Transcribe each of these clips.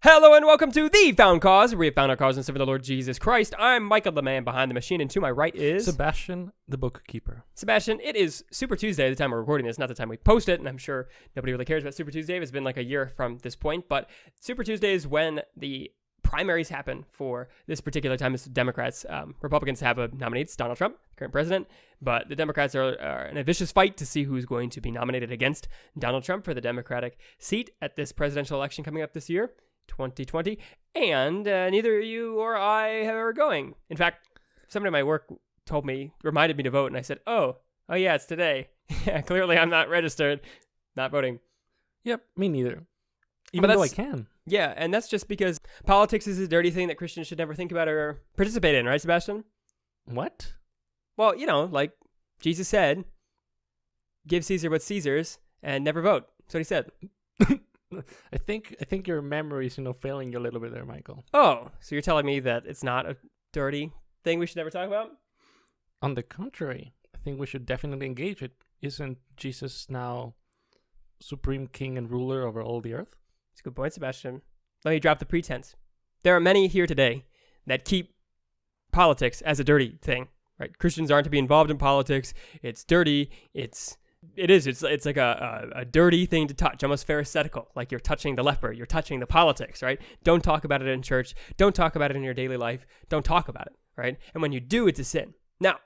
Hello and welcome to The Found Cause, where we have found our cause and serve the Lord Jesus Christ. I'm Michael, the man behind the machine, and to my right is... Sebastian, the bookkeeper. Sebastian, it is Super Tuesday at the time we're recording this, not the time we post it, and I'm sure nobody really cares about Super Tuesday. It's been like a year from this point, but Super Tuesday is when the primaries happen for this particular time. It's Democrats. Republicans have a nominee. It's Donald Trump, current president, but the Democrats are in a vicious fight to see who's going to be nominated against Donald Trump for the Democratic seat at this presidential election coming up this year. 2020, and neither you or I are going. In fact, somebody at my work reminded me to vote, and I said, oh yeah, it's today. Yeah, clearly I'm not registered, not voting. Yep, me neither. Even though I can. Yeah, and that's just because politics is a dirty thing that Christians should never think about or participate in, right, Sebastian? What? Well, like Jesus said, give Caesar what's Caesar's and never vote. That's what he said. I think your memory is failing you a little bit there, Michael. Oh, so you're telling me that it's not a dirty thing we should never talk about? On the contrary, I think we should definitely engage it. Isn't Jesus now supreme king and ruler over all the earth? That's a good point, Sebastian. Let me drop the pretense. There are many here today that keep politics as a dirty thing, right? Christians aren't to be involved in politics. It's dirty. It's like a dirty thing to touch, almost pharisaical, like you're touching the leper, you're touching the politics, right? Don't talk about it in church. Don't talk about it in your daily life. Don't talk about it, right? And when you do, it's a sin. Now,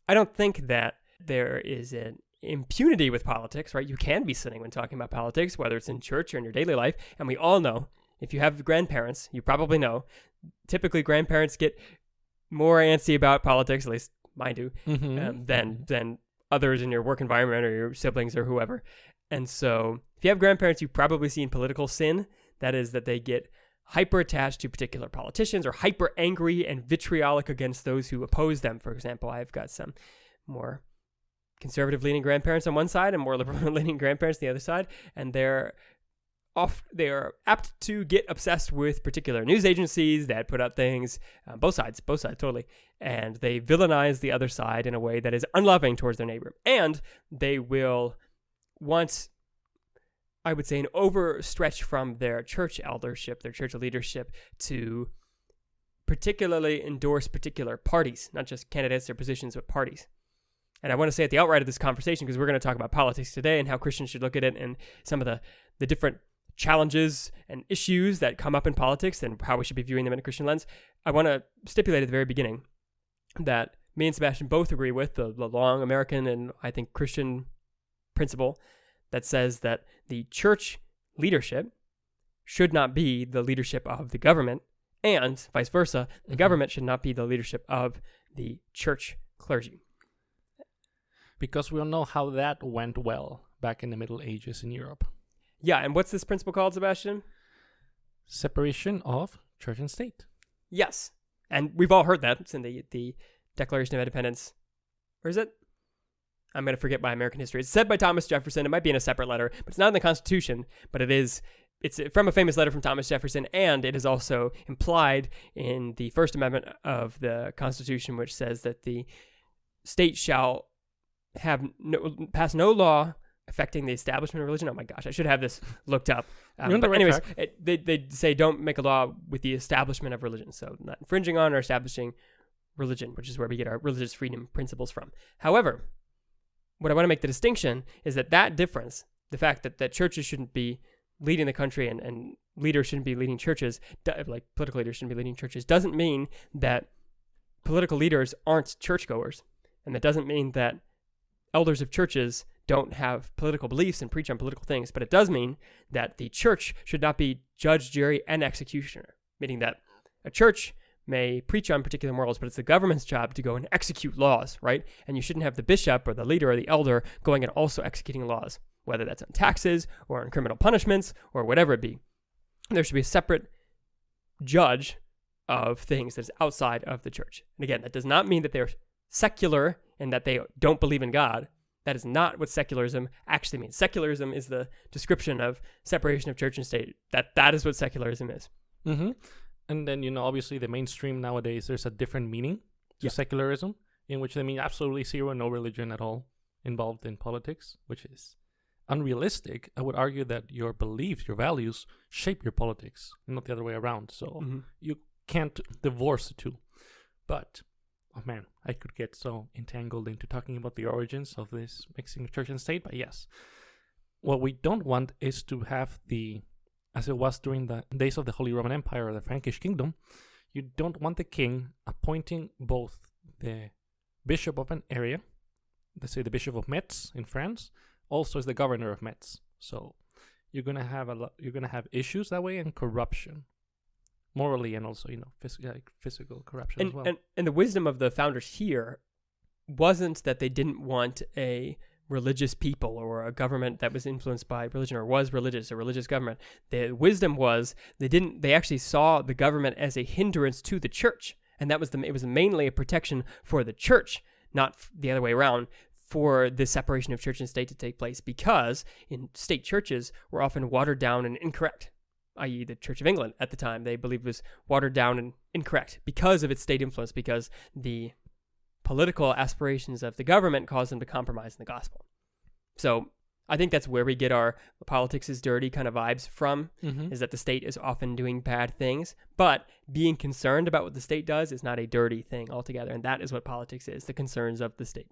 I don't think that there is an impunity with politics, right? You can be sinning when talking about politics, whether it's in church or in your daily life. And we all know, if you have grandparents, you probably know, typically grandparents get more antsy about politics, at least mine do, than others in your work environment or your siblings or whoever. And so if you have grandparents, you've probably seen political sin. That is that they get hyper attached to particular politicians or hyper angry and vitriolic against those who oppose them. For example, I've got some more conservative leaning grandparents on one side and more liberal leaning grandparents on the other side. And they are apt to get obsessed with particular news agencies that put out things, both sides, totally. And they villainize the other side in a way that is unloving towards their neighbor. And they will want, I would say, an overstretch from their church eldership, their church leadership, to particularly endorse particular parties, not just candidates or positions, but parties. And I want to say at the outright of this conversation, because we're going to talk about politics today and how Christians should look at it and some of the different challenges and issues that come up in politics and how we should be viewing them in a Christian lens. I want to stipulate at the very beginning that me and Sebastian both agree with the long American and I think Christian principle that says that the church leadership should not be the leadership of the government, and vice versa, the government should not be the leadership of the church clergy. Because we all know how that went well back in the Middle Ages in Europe. Yeah, and what's this principle called, Sebastian? Separation of church and state. Yes, and we've all heard that. It's in the Declaration of Independence. Or is it? I'm going to forget my American history. It's said by Thomas Jefferson. It might be in a separate letter, but it's not in the Constitution, but it's from a famous letter from Thomas Jefferson, and it is also implied in the First Amendment of the Constitution, which says that the state shall pass no law affecting the establishment of religion. Oh my gosh, I should have this looked up. But anyways, they say don't make a law with the establishment of religion. So not infringing on or establishing religion, which is where we get our religious freedom principles from. However, what I want to make the distinction is that difference, the fact that churches shouldn't be leading the country and leaders shouldn't be leading churches, like political leaders shouldn't be leading churches, doesn't mean that political leaders aren't churchgoers. And that doesn't mean that elders of churches don't have political beliefs and preach on political things, but it does mean that the church should not be judge, jury, and executioner, meaning that a church may preach on particular morals, but it's the government's job to go and execute laws, right? And you shouldn't have the bishop or the leader or the elder going and also executing laws, whether that's on taxes or on criminal punishments or whatever it be. There should be a separate judge of things that is outside of the church. And again, that does not mean that they're secular and that they don't believe in God. That is not what secularism actually means. Secularism is the description of separation of church and state. That is what secularism is. Mm-hmm. And then, obviously the mainstream nowadays, there's a different meaning to secularism, in which they mean absolutely zero, no religion at all involved in politics, which is unrealistic, I would argue that your beliefs, your values, shape your politics, not the other way around. So Mhm. you can't divorce the two. But, oh man, I could get so entangled into talking about the origins of this mixing of church and state. But yes, what we don't want is to have as it was during the days of the Holy Roman Empire or the Frankish Kingdom, you don't want the king appointing both the bishop of an area, let's say the bishop of Metz in France, also is the governor of Metz. So you're gonna have issues that way, and corruption, morally, and also physical corruption as well. And the wisdom of the founders here wasn't that they didn't want a religious people or a government that was influenced by religion or was religious, a religious government. The wisdom was they actually saw the government as a hindrance to the church, and it was mainly a protection for the church, not the other way around, for the separation of church and state to take place, because in state churches were often watered down and incorrect, i.e. the Church of England at the time they believed was watered down and incorrect because of its state influence, because the political aspirations of the government caused them to compromise in the gospel. So I think that's where we get our politics is dirty kind of vibes from, is that the state is often doing bad things, but being concerned about what the state does is not a dirty thing altogether, and that is what politics is, the concerns of the state.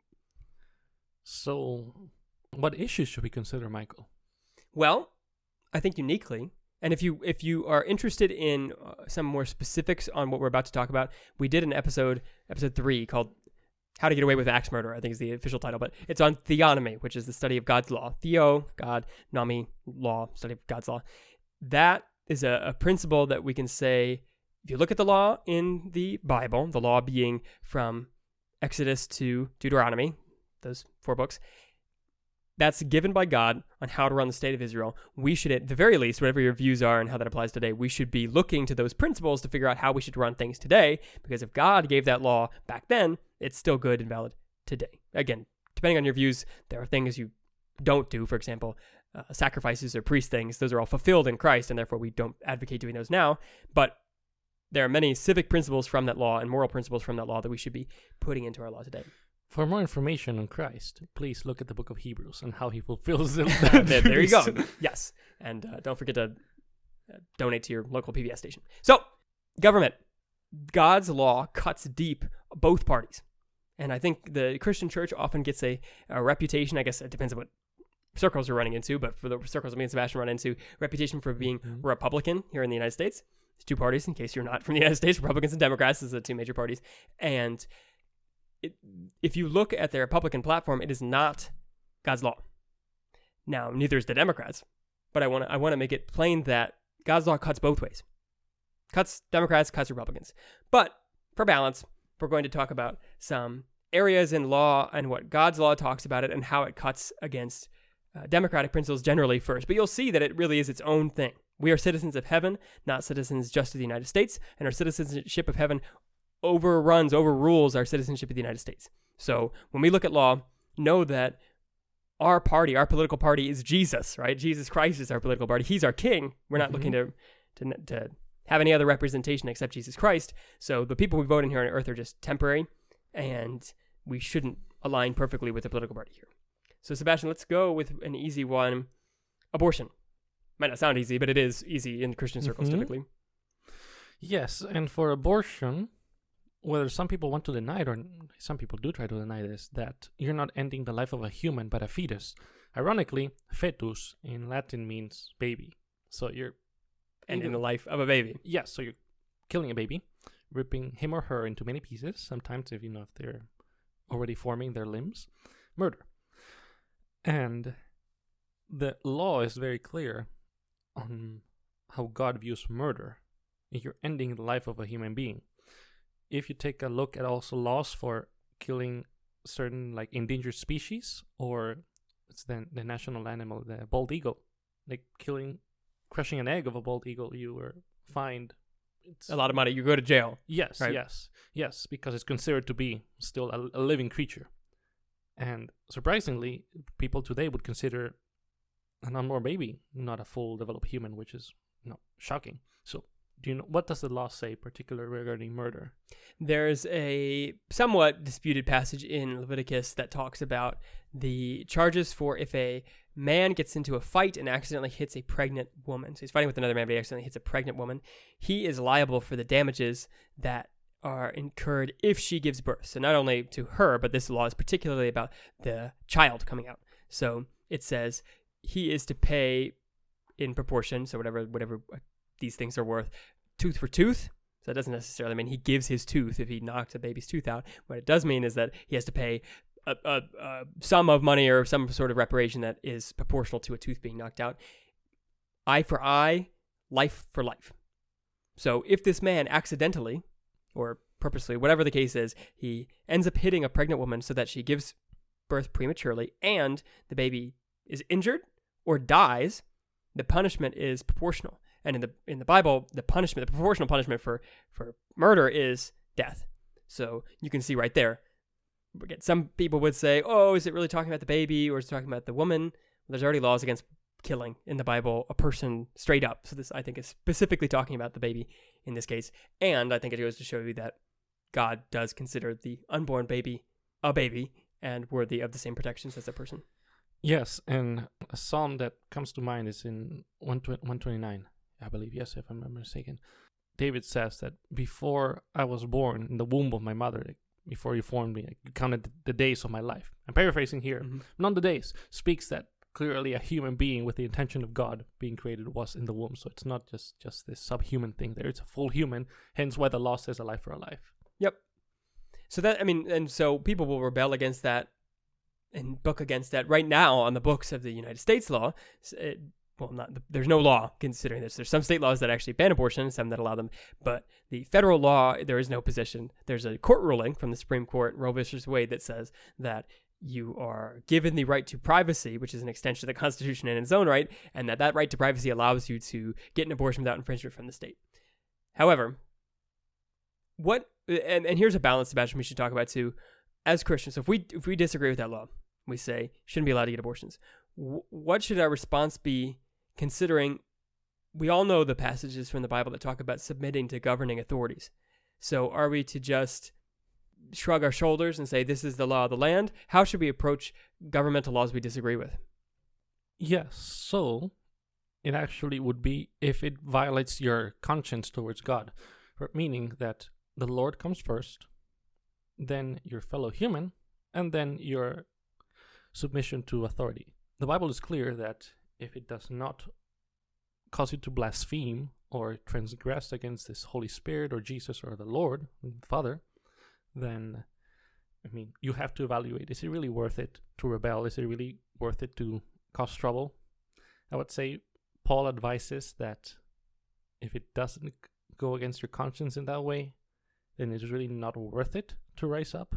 So what issues should we consider, Michael? Well, I think uniquely, and if you are interested in some more specifics on what we're about to talk about, we did an episode 3 called How to Get Away with Axe Murder, I think is the official title, but it's on theonomy, which is the study of God's law. Theo, God, nomi, law, study of God's law. That is a principle that we can say, if you look at the law in the Bible, the law being from Exodus to Deuteronomy, those 4 books, that's given by God on how to run the state of Israel. We should, at the very least, whatever your views are and how that applies today, we should be looking to those principles to figure out how we should run things today, because if God gave that law back then, it's still good and valid today. Again, depending on your views, there are things you don't do. For example, sacrifices or priest things. Those are all fulfilled in Christ, and therefore we don't advocate doing those now. But there are many civic principles from that law and moral principles from that law that we should be putting into our law today. For more information on Christ, please look at the book of Hebrews and how he fulfills them. There you go. Yes. And don't forget to donate to your local PBS station. So, government. God's law cuts deep both parties. And I think the Christian church often gets a reputation, I guess it depends on what circles you're running into, but for the circles me and Sebastian run into, reputation for being Republican here in the United States. There's 2 parties, in case you're not from the United States. Republicans and Democrats is the 2 major parties. And if you look at their Republican platform, it is not God's law. Now, neither is the Democrats, but I want to make it plain that God's law cuts both ways. Cuts Democrats, cuts Republicans. But for balance, we're going to talk about some areas in law and what God's law talks about it and how it cuts against democratic principles generally first. But you'll see that it really is its own thing. We are citizens of heaven, not citizens just of the United States, and our citizenship of heaven overrules our citizenship of the United States. So when we look at law, know that our party, our political party is Jesus, right? Jesus Christ is our political party. He's our king. We're not looking to have any other representation except Jesus Christ. So the people we vote in here on earth are just temporary, and we shouldn't align perfectly with the political party here. So Sebastian, let's go with an easy one. Abortion. Might not sound easy, but it is easy in Christian circles typically. Yes, and for abortion, whether some people want to deny it or some people do try to deny this, that you're not ending the life of a human but a fetus. Ironically, fetus in Latin means baby. So you're ending the life of a baby. Yes, so you're killing a baby, ripping him or her into many pieces, sometimes if they're already forming their limbs. Murder. And the law is very clear on how God views murder. You're ending the life of a human being. If you take a look at also laws for killing certain endangered species, or it's the national animal, the bald eagle, crushing an egg of a bald eagle, you were fined. It's a lot of money. You go to jail. Yes, right? yes, because it's considered to be still a living creature. And surprisingly, people today would consider an unborn baby not a full developed human, which is shocking. So Do you know what does the law say, particularly regarding murder? There's a somewhat disputed passage in Leviticus that talks about the charges for if a man gets into a fight and accidentally hits a pregnant woman. So he's fighting with another man, but he accidentally hits a pregnant woman. He is liable for the damages that are incurred if she gives birth. So not only to her, but this law is particularly about the child coming out. So it says he is to pay in proportion, so whatever these things are worth, tooth for tooth. So that doesn't necessarily mean he gives his tooth if he knocks a baby's tooth out. What it does mean is that he has to pay a sum of money or some sort of reparation that is proportional to a tooth being knocked out. Eye for eye, life for life. So if this man accidentally or purposely, whatever the case is, he ends up hitting a pregnant woman so that she gives birth prematurely and the baby is injured or dies, the punishment is proportional. And in the Bible, the proportional punishment for murder is death. So you can see right there. Again, some people would say, oh, is it really talking about the baby or is it talking about the woman? Well, there's already laws against killing in the Bible a person straight up. So this, I think, is specifically talking about the baby in this case. And I think it goes to show you that God does consider the unborn baby a baby and worthy of the same protections as a person. Yes, and a psalm that comes to mind is in 129, I believe, yes, if I'm not mistaken. David says that before I was born in the womb of my mother, before you formed me, you counted the days of my life. I'm paraphrasing here. Mm-hmm. None the days speaks that clearly a human being with the intention of God being created was in the womb. So it's not just this subhuman thing there. It's a full human, hence why the law says a life for a life. Yep. So that, I mean, and so people will rebel against that and book against that right now on the books of the United States law. There's no law considering this. There's some state laws that actually ban abortion, some that allow them. But the federal law, there is no position. There's a court ruling from the Supreme Court, Roe v. Wade, that says that you are given the right to privacy, which is an extension of the Constitution in its own right, and that right to privacy allows you to get an abortion without infringement from the state. However, and here's a balance, Sebastian, we should talk about too. As Christians, so if we disagree with that law, we say shouldn't be allowed to get abortions. What should our response be, considering we all know the passages from the Bible that talk about submitting to governing authorities? So are we to just shrug our shoulders and say this is the law of the land? How should we approach governmental laws we disagree with? Yes, so it actually would be if it violates your conscience towards God, meaning that the Lord comes first, then your fellow human, and then your submission to authority. The Bible is clear that if it does not cause you to blaspheme or transgress against this Holy Spirit or Jesus or the Lord, the Father, then, I mean, you have to evaluate, is it really worth it to rebel? Is it really worth it to cause trouble? I would say Paul advises that if it doesn't go against your conscience in that way, then it's really not worth it to rise up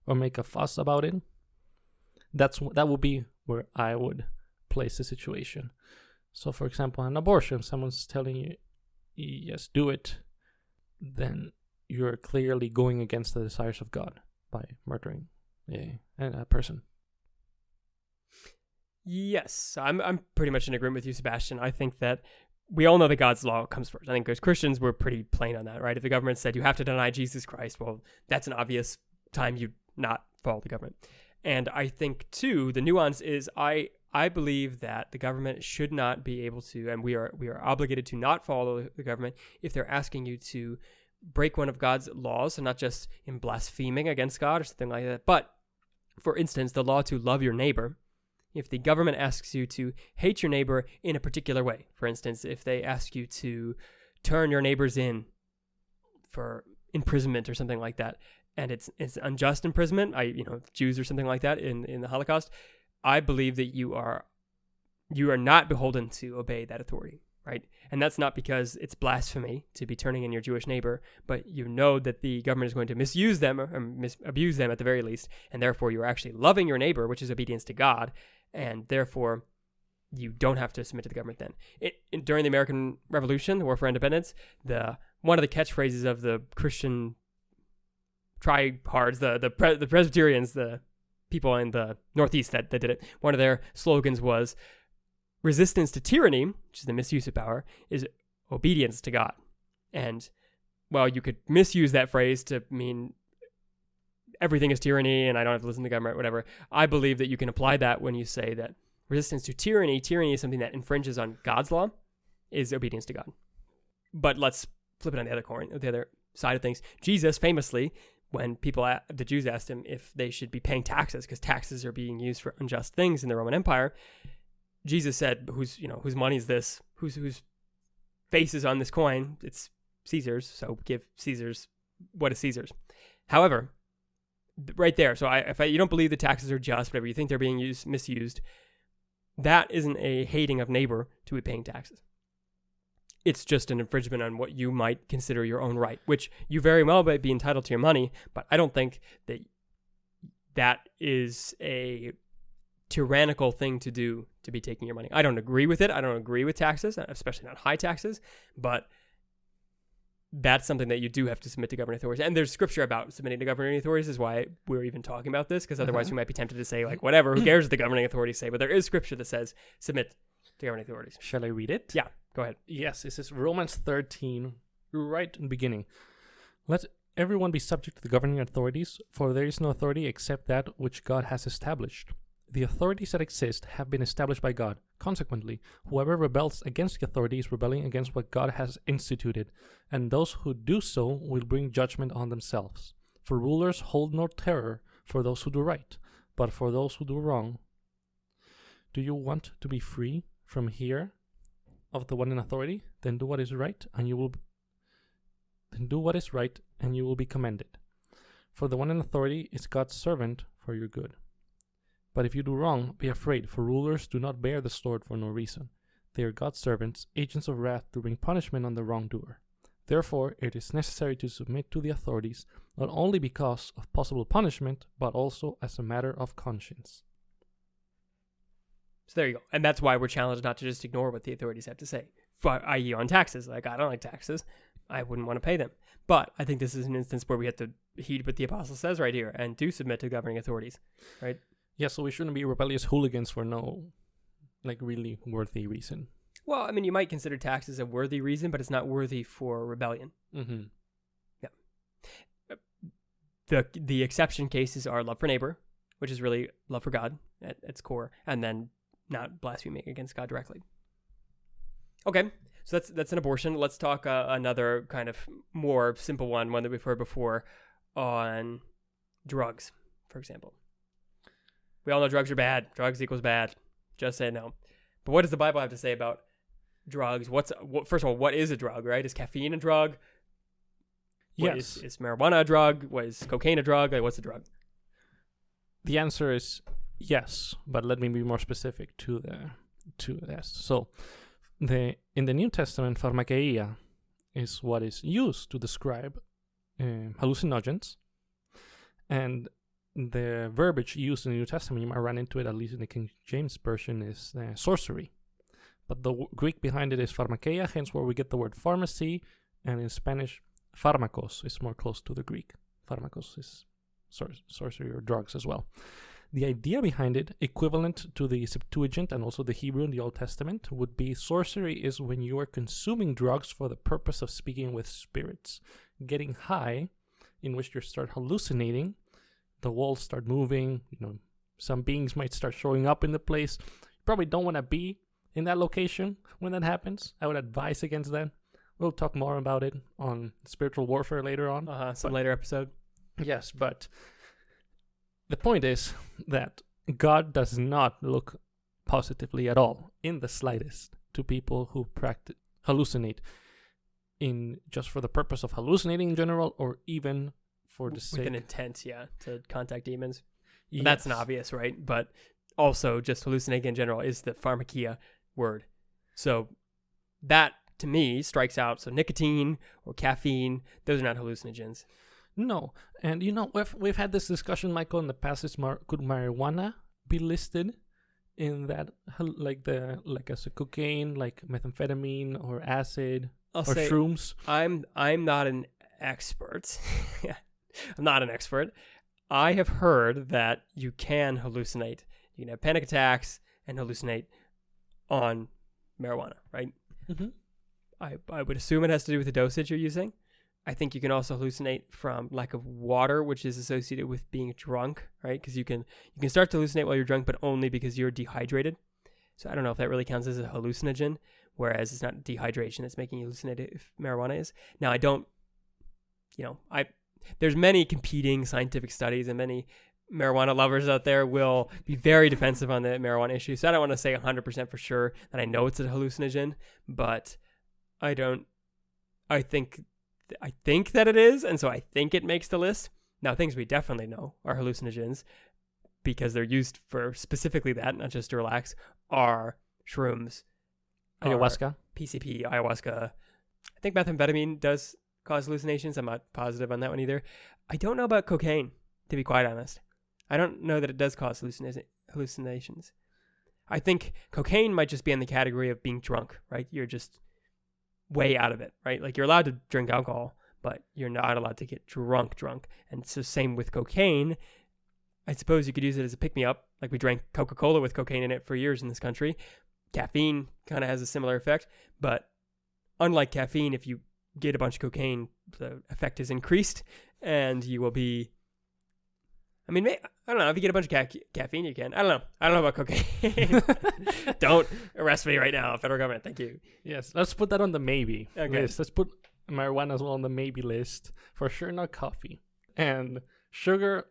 or make a fuss about it. That would be where I would place the situation. So, for example, an abortion, someone's telling you, yes, do it, then you're clearly going against the desires of God by murdering a person. Yes, I'm pretty much in agreement with you, Sebastian. I think that we all know that God's law comes first. I think as Christians, we're pretty plain on that, right? If the government said you have to deny Jesus Christ, well, that's an obvious time you not follow the government. And I think, too, the nuance is I believe that the government should not be able to, and we are obligated to not follow the government if they're asking you to break one of God's laws, and not just in blaspheming against God or something like that, but, for instance, the law to love your neighbor. If the government asks you to hate your neighbor in a particular way, for instance, if they ask you to turn your neighbors in for imprisonment or something like that, and it's unjust imprisonment, Jews or something like that in the Holocaust, I believe that you are not beholden to obey that authority, right? And that's not because it's blasphemy to be turning in your Jewish neighbor, but you know that the government is going to misuse them or abuse them at the very least, and therefore you're actually loving your neighbor, which is obedience to God, and therefore you don't have to submit to the government then. During the American Revolution, the War for Independence, one of the catchphrases of the Christian tryhards, the Presbyterians, the people in the Northeast that did it, one of their slogans was, resistance to tyranny, which is the misuse of power, is obedience to God. And well, you could misuse that phrase to mean everything is tyranny and I don't have to listen to the government, whatever. I believe that you can apply that when you say that resistance to tyranny is something that infringes on God's law, is obedience to God. But let's flip it on the other side of things. Jesus famously, when the Jews asked him if they should be paying taxes, because taxes are being used for unjust things in the Roman Empire, Jesus said, whose money is this? Whose face is on this coin? It's Caesar's, so give Caesar's what is Caesar's. However, right there, so if you don't believe the taxes are just, whatever, you think they're being misused, that isn't a hating of neighbor to be paying taxes. It's just an infringement on what you might consider your own right, which you very well might be entitled to your money, but I don't think that is a tyrannical thing to do, to be taking your money. I don't agree with it. I don't agree with taxes, especially not high taxes, but that's something that you do have to submit to governing authorities. And there's scripture about submitting to governing authorities, is why we're even talking about this, because otherwise we might be tempted to say, like, whatever, who cares what the governing authorities say? But there is scripture that says submit to governing authorities. Shall I read it? Yeah, go ahead. Yes, this is Romans 13, right in the beginning. Let everyone be subject to the governing authorities, for there is no authority except that which God has established. The authorities that exist have been established by God. Consequently, whoever rebels against the authority is rebelling against what God has instituted, and those who do so will bring judgment on themselves. For rulers hold no terror for those who do right, but for those who do wrong. Do you want to be free from here of the one in authority? Then do what is right, and you will be commended. For the one in authority is God's servant for your good. But if you do wrong, be afraid, for rulers do not bear the sword for no reason. They are God's servants, agents of wrath to bring punishment on the wrongdoer. Therefore, it is necessary to submit to the authorities, not only because of possible punishment, but also as a matter of conscience. So there you go. And that's why we're challenged not to just ignore what the authorities have to say, i.e. on taxes. Like, I don't like taxes. I wouldn't want to pay them. But I think this is an instance where we have to heed what the apostle says right here and do submit to governing authorities, right? Yeah, so we shouldn't be rebellious hooligans for no, really worthy reason. Well, I mean, you might consider taxes a worthy reason, but it's not worthy for rebellion. Mm-hmm. Yeah. The exception cases are love for neighbor, which is really love for God at its core, and then not blaspheming against God directly. Okay, so that's an abortion. Let's talk another kind of more simple one that we've heard before, on drugs, for example. We all know drugs are bad. Drugs equals bad. Just say no. But what does the Bible have to say about drugs? First of all, what is a drug, right? Is caffeine a drug? Yes. Is marijuana a drug? What is cocaine a drug? Like, what's a drug? The answer is yes, but let me be more specific to this. So, in the New Testament, pharmakeia is what is used to describe hallucinogens, and the verbiage used in the New Testament, you might run into it, at least in the King James Version, is sorcery. But the Greek behind it is pharmakeia, hence where we get the word pharmacy, and in Spanish, pharmakos is more close to the Greek. Pharmakos is sorcery or drugs as well. The idea behind it, equivalent to the Septuagint and also the Hebrew in the Old Testament, would be sorcery is when you are consuming drugs for the purpose of speaking with spirits, getting high, in which you start hallucinating. The walls start moving, some beings might start showing up in the place. You probably don't want to be in that location when that happens. I would advise against that. We'll talk more about it on spiritual warfare later on. Later episode. Yes, but the point is that God does not look positively at all, in the slightest, to people who hallucinate just for the purpose of hallucinating in general, or even for the sake... With an intent, to contact demons. Yes. That's an obvious, right? But also just hallucinating in general is the pharmakeia word. So that, to me, strikes out. So nicotine or caffeine, those are not hallucinogens. No. And, we've had this discussion, Michael, in the past. Could marijuana be listed in that, as a cocaine, like methamphetamine or acid or shrooms? I'm not an expert. I'm not an expert. I have heard that you can hallucinate. You can have panic attacks and hallucinate on marijuana, right? Mm-hmm. I would assume it has to do with the dosage you're using. I think you can also hallucinate from lack of water, which is associated with being drunk, right? Because you can start to hallucinate while you're drunk, but only because you're dehydrated. So I don't know if that really counts as a hallucinogen, whereas it's not dehydration that's making you hallucinate if marijuana is. Now, there's many competing scientific studies, and many marijuana lovers out there will be very defensive on the marijuana issue. So I don't want to say 100% for sure that I know it's a hallucinogen, but I think that it is, and so I think it makes the list. Now, things we definitely know are hallucinogens because they're used for specifically that, not just to relax, are shrooms, Ayahuasca. PCP, ayahuasca. I think methamphetamine does cause hallucinations. I'm not positive on that one either. I don't know about cocaine, to be quite honest. I don't know that it does cause hallucinations. I think cocaine might just be in the category of being drunk, right? You're just way out of it, right? Like, you're allowed to drink alcohol, but you're not allowed to get drunk. And so same with cocaine. I suppose you could use it as a pick-me-up. Like, we drank Coca-Cola with cocaine in it for years in this country. Caffeine kind of has a similar effect, but unlike caffeine, if you get a bunch of cocaine, the effect is increased, and you will be... I mean, I don't know. If you get a bunch of caffeine, you can. I don't know about cocaine. Don't arrest me right now, federal government. Thank you. Yes, let's put that on the maybe Okay. list. Let's put marijuana as well on the maybe list. For sure, not coffee. And sugar.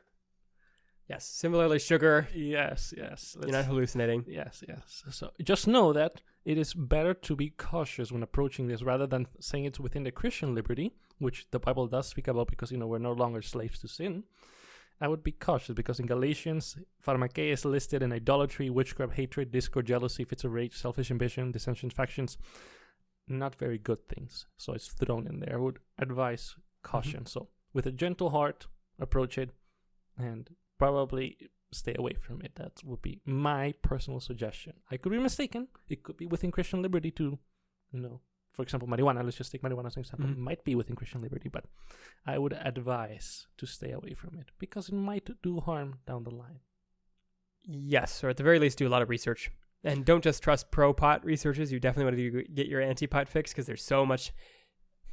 Yes. Similarly, sugar. Yes. You're not hallucinating. Yes. So just know that it is better to be cautious when approaching this rather than saying it's within the Christian liberty, which the Bible does speak about because, we're no longer slaves to sin. I would be cautious because in Galatians, pharmakeia is listed in idolatry, witchcraft, hatred, discord, jealousy, fits of rage, selfish ambition, dissensions, factions. Not very good things. So it's thrown in there. I would advise caution. So with a gentle heart, approach it and probably stay away from it. That would be my personal suggestion. I could be mistaken. It could be within Christian liberty to, for example, marijuana. Let's just take marijuana as an example. It might be within Christian liberty, but I would advise to stay away from it because it might do harm down the line. Yes, or at the very least, do a lot of research. And don't just trust pro-pot researchers. You definitely want to get your anti-pot fix because there's so much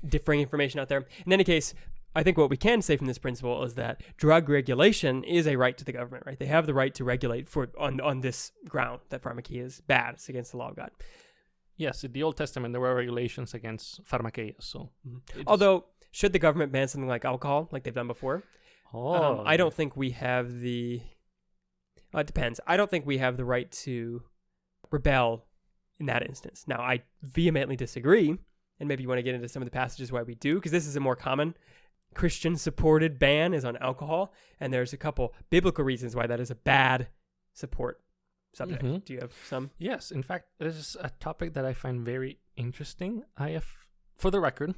differing information out there. In any case, I think what we can say from this principle is that drug regulation is a right to the government, right? They have the right to regulate on this ground that pharmakeia is bad. It's against the law of God. Yes, in the Old Testament, there were regulations against pharmakeia. So, although, should the government ban something like alcohol, like they've done before? I don't think we have the... it depends. I don't think we have the right to rebel in that instance. Now, I vehemently disagree, and maybe you want to get into some of the passages why we do, because this is a more common Christian-supported ban is on alcohol, and there's a couple biblical reasons why that is a bad support subject. Do you have some? Yes. In fact, this is a topic that I find very interesting. For the record,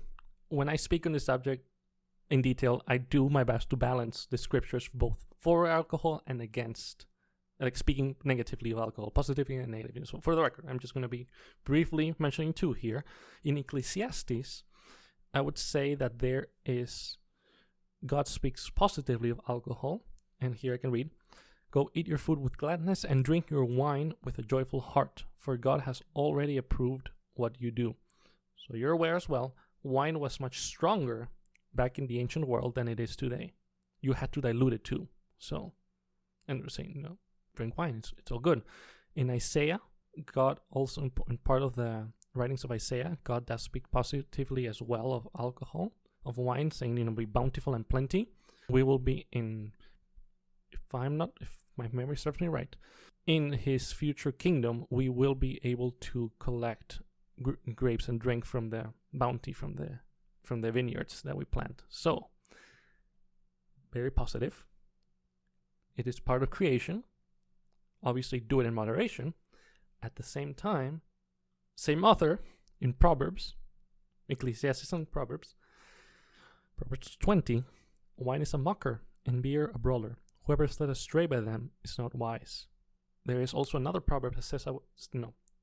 when I speak on this subject in detail, I do my best to balance the scriptures both for alcohol and against, like speaking negatively of alcohol, positively and negatively. So for the record, I'm just going to be briefly mentioning two here. In Ecclesiastes, I would say that God speaks positively of alcohol. And here I can read, "Go eat your food with gladness and drink your wine with a joyful heart, for God has already approved what you do." So you're aware as well, wine was much stronger back in the ancient world than it is today. You had to dilute it too. So, and we're saying, drink wine, it's all good. In Isaiah, God also, in part of the writings of Isaiah, God does speak positively as well of alcohol, of wine, saying, be bountiful and plenty. We will be if my memory serves me right, in his future kingdom, we will be able to collect grapes and drink from the bounty from the vineyards that we plant. So, very positive. It is part of creation. Obviously, do it in moderation. At the same time, same author in Proverbs, Ecclesiastes and Proverbs 20, "Wine is a mocker and beer a brawler. Whoever is led astray by them is not wise." There is also another proverb that says,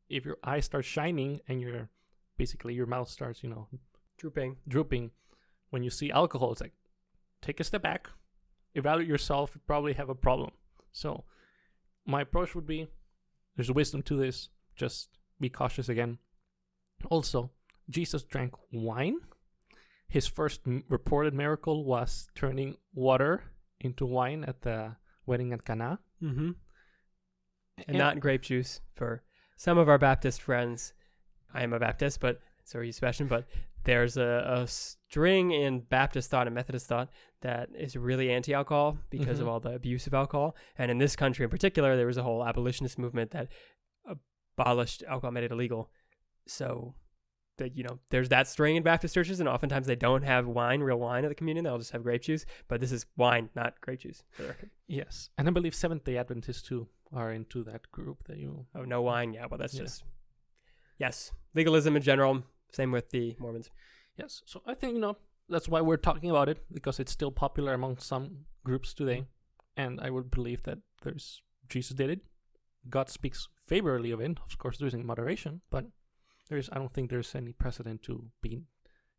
if your eyes start shining and your mouth starts, drooping, when you see alcohol, it's like, take a step back, evaluate yourself, you probably have a problem. So my approach would be, there's wisdom to this, just be cautious again. Also, Jesus drank wine. His first reported miracle was turning water into wine at the wedding at Cana. Mm-hmm. And not grape juice for some of our Baptist friends. I am a Baptist, but so are you, Sebastian. But there's a string in Baptist thought and Methodist thought that is really anti-alcohol because of all the abuse of alcohol. And in this country in particular, there was a whole abolitionist movement that abolished alcohol, made it illegal. So that, you know, there's that string in Baptist churches, and oftentimes they don't have wine, real wine at the communion. They'll just have grape juice. But this is wine, not grape juice. For the record. Yes, and I believe Seventh-day Adventists too are into that group that you. Oh, no wine. Yeah, well, that's just yes, legalism in general. Same with the Mormons. Yes, so I think, you know, that's why we're talking about it, because it's still popular among some groups today, and I would believe that Jesus did it. God speaks favorably of it, of course, there's in moderation, but I don't think there's any precedent to be,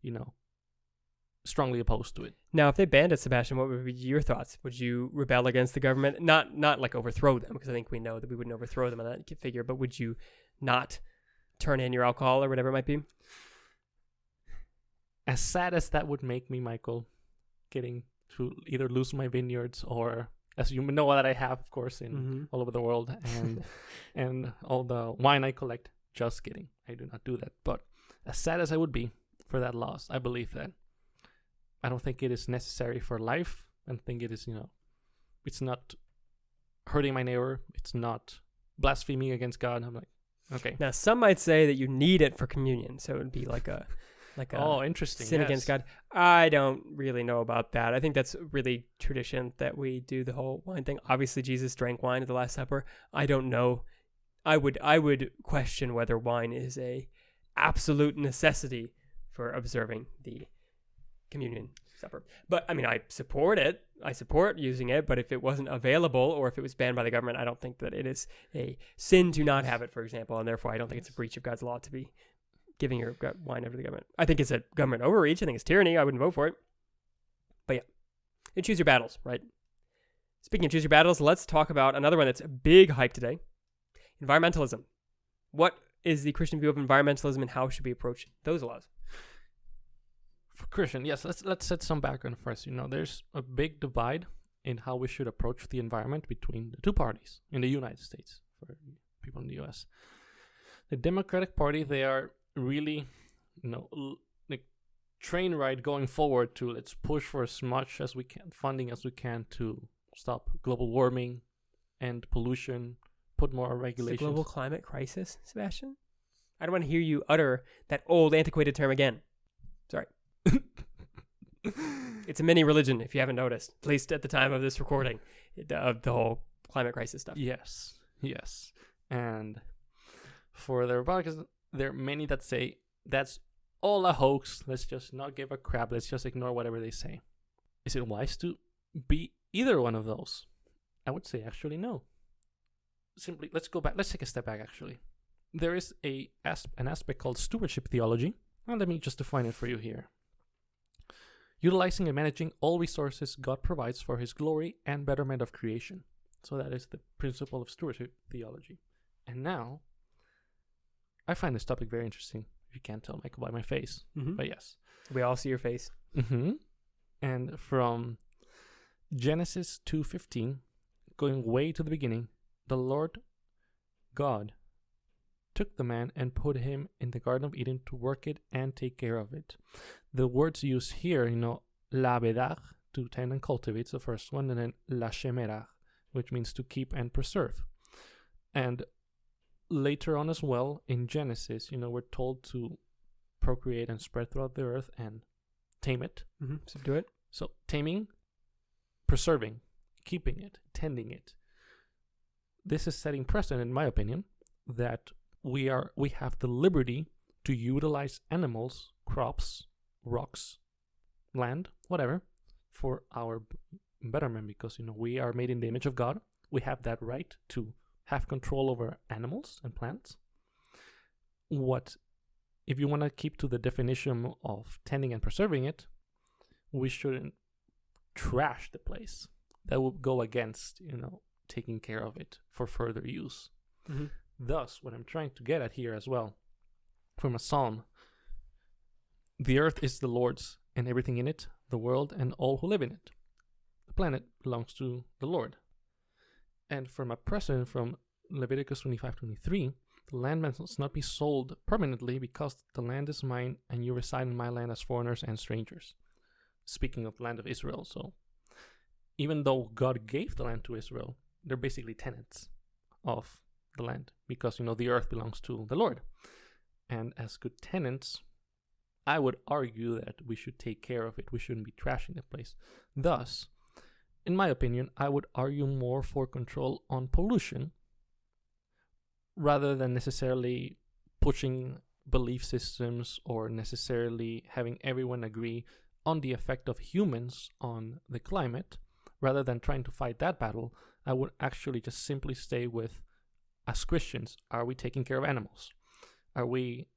you know, strongly opposed to it. Now, if they banned it, Sebastian, what would be your thoughts? Would you rebel against the government? Not like overthrow them, because I think we know that we wouldn't overthrow them on that figure, but would you not turn in your alcohol or whatever it might be? As sad as that would make me, Michael, getting to either lose my vineyards or, as you know that I have, of course, in all over the world, and all the wine I collect. Just kidding. I do not do that. But as sad as I would be for that loss, I believe that I don't think it is necessary for life. I don't think it is, you know, it's not hurting my neighbor. It's not blaspheming against God. I'm like, okay. Now, some might say that you need it for communion, so it would be like a interesting sin against God. I don't really know about that. I think that's really tradition that we do the whole wine thing. Obviously, Jesus drank wine at the Last Supper. I don't know. I would question whether wine is a absolute necessity for observing the communion supper. But I mean, I support it. I support using it. But if it wasn't available, or if it was banned by the government, I don't think that it is a sin to not have it, for example. And therefore, I don't think it's a breach of God's law to be giving your wine over to the government. I think it's a government overreach. I think it's tyranny. I wouldn't vote for it. But yeah, you choose your battles, right? Speaking of choose your battles, let's talk about another one that's a big hype today. Environmentalism. What is the Christian view of environmentalism, and how should we approach those laws? For Christian, yes, let's set some background first. You know, there's a big divide in how we should approach the environment between the two parties in the United States, for people in the US. The Democratic Party, they are really, you know, like train ride going forward to let's push for as much as we can, funding as we can to stop global warming and pollution, put more regulations. The global climate crisis, Sebastian? I don't want to hear you utter that old, antiquated term again. Sorry. It's a mini religion, if you haven't noticed, at least at the time of this recording, of the whole climate crisis stuff. Yes. And for the Republicans, there are many that say that's all a hoax. Let's just not give a crap. Let's just ignore whatever they say. Is it wise to be either one of those? I would say actually no. Simply, let's go back. Let's take a step back, actually. There is an aspect called stewardship theology. Well, let me just define it for you here. Utilizing and managing all resources God provides for his glory and betterment of creation. So that is the principle of stewardship theology. And now, I find this topic very interesting. You can't tell, Michael, by my face. But yes. We all see your face. And from Genesis 2:15, going way to the beginning, the Lord God took the man and put him in the Garden of Eden to work it and take care of it. The words used here, you know, la bedach, to tend and cultivate, the first one, and then la shemerach, which means to keep and preserve. And later on as well, in Genesis, you know, we're told to procreate and spread throughout the earth and tame it. Subdue it. So taming, preserving, keeping it, tending it. This is setting precedent, in my opinion, that we have the liberty to utilize animals, crops, rocks, land, whatever, for our betterment, because, you know, we are made in the image of God. We have that right to have control over animals and plants. If you want to keep to the definition of tending and preserving it, we shouldn't trash the place. That would go against, you know, taking care of it for further use. Thus, what I'm trying to get at here as well, from a psalm, The earth is the Lord's and everything in it, the world and all who live in it. The planet belongs to the Lord. And from a precedent from Leviticus 25:23, the land must not be sold permanently because the land is mine and you reside in my land as foreigners and strangers. Speaking of the land of Israel, so even though God gave the land to Israel, they're basically tenants of the land because, the earth belongs to the Lord. And as good tenants, I would argue that we should take care of it. We shouldn't be trashing the place. Thus, in my opinion, I would argue more for control on pollution rather than necessarily pushing belief systems or necessarily having everyone agree on the effect of humans on the climate. Rather than trying to fight that battle, I would actually just simply stay with, as Christians, are we taking care of animals? Are we,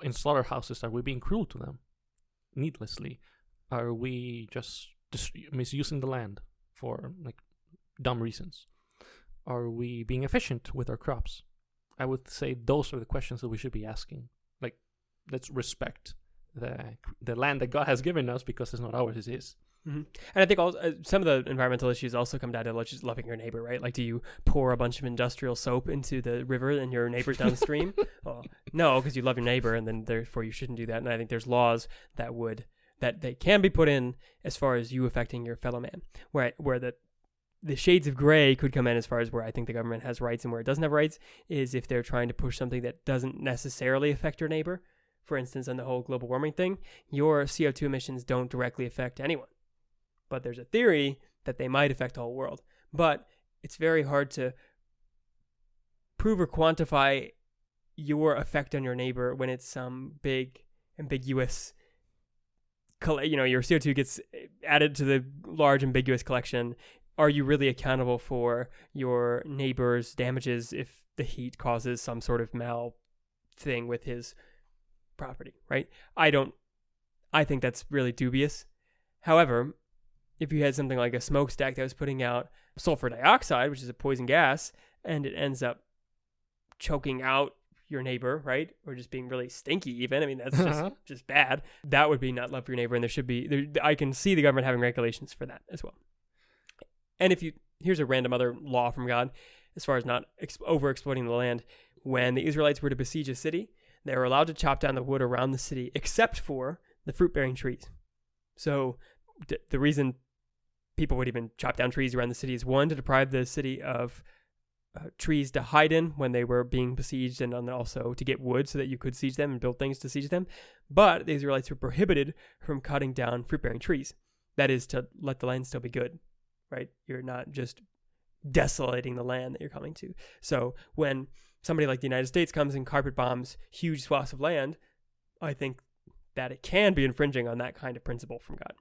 in slaughterhouses, are we being cruel to them needlessly? Are we just misusing the land for dumb reasons? Are we being efficient with our crops? I would say those are the questions that we should be asking. Let's respect the land that God has given us because it's not ours, it's His. Mm-hmm. And I think also, some of the environmental issues also come down to just loving your neighbor, right? Like, do you pour a bunch of industrial soap into the river and your neighbor's downstream? Well, no, because you love your neighbor, and then therefore you shouldn't do that. And I think there's laws that they can be put in as far as you affecting your fellow man, where the shades of gray could come in as far as where I think the government has rights and where it doesn't have rights is if they're trying to push something that doesn't necessarily affect your neighbor. For instance, on the whole global warming thing, your CO2 emissions don't directly affect anyone. But there's a theory that they might affect the whole world. But it's very hard to prove or quantify your effect on your neighbor when it's some big, ambiguous, your CO2 gets added to the large, ambiguous collection. Are you really accountable for your neighbor's damages if the heat causes some sort of mal thing with his property, right? I think that's really dubious. However, if you had something like a smokestack that was putting out sulfur dioxide, which is a poison gas, and it ends up choking out your neighbor, right? Or just being really stinky even. I mean, that's just bad. That would be not love for your neighbor, and there should be, I can see the government having regulations for that as well. And here's a random other law from God, as far as not over-exploiting the land. When the Israelites were to besiege a city, they were allowed to chop down the wood around the city, except for the fruit-bearing trees. So the reason people would even chop down trees around the city is, one, to deprive the city of trees to hide in when they were being besieged, and also to get wood so that you could siege them and build things to siege them. But the Israelites were prohibited from cutting down fruit-bearing trees. That is to let the land still be good, right? You're not just desolating the land that you're coming to. So when somebody like the United States comes and carpet bombs huge swaths of land, I think that it can be infringing on that kind of principle from God.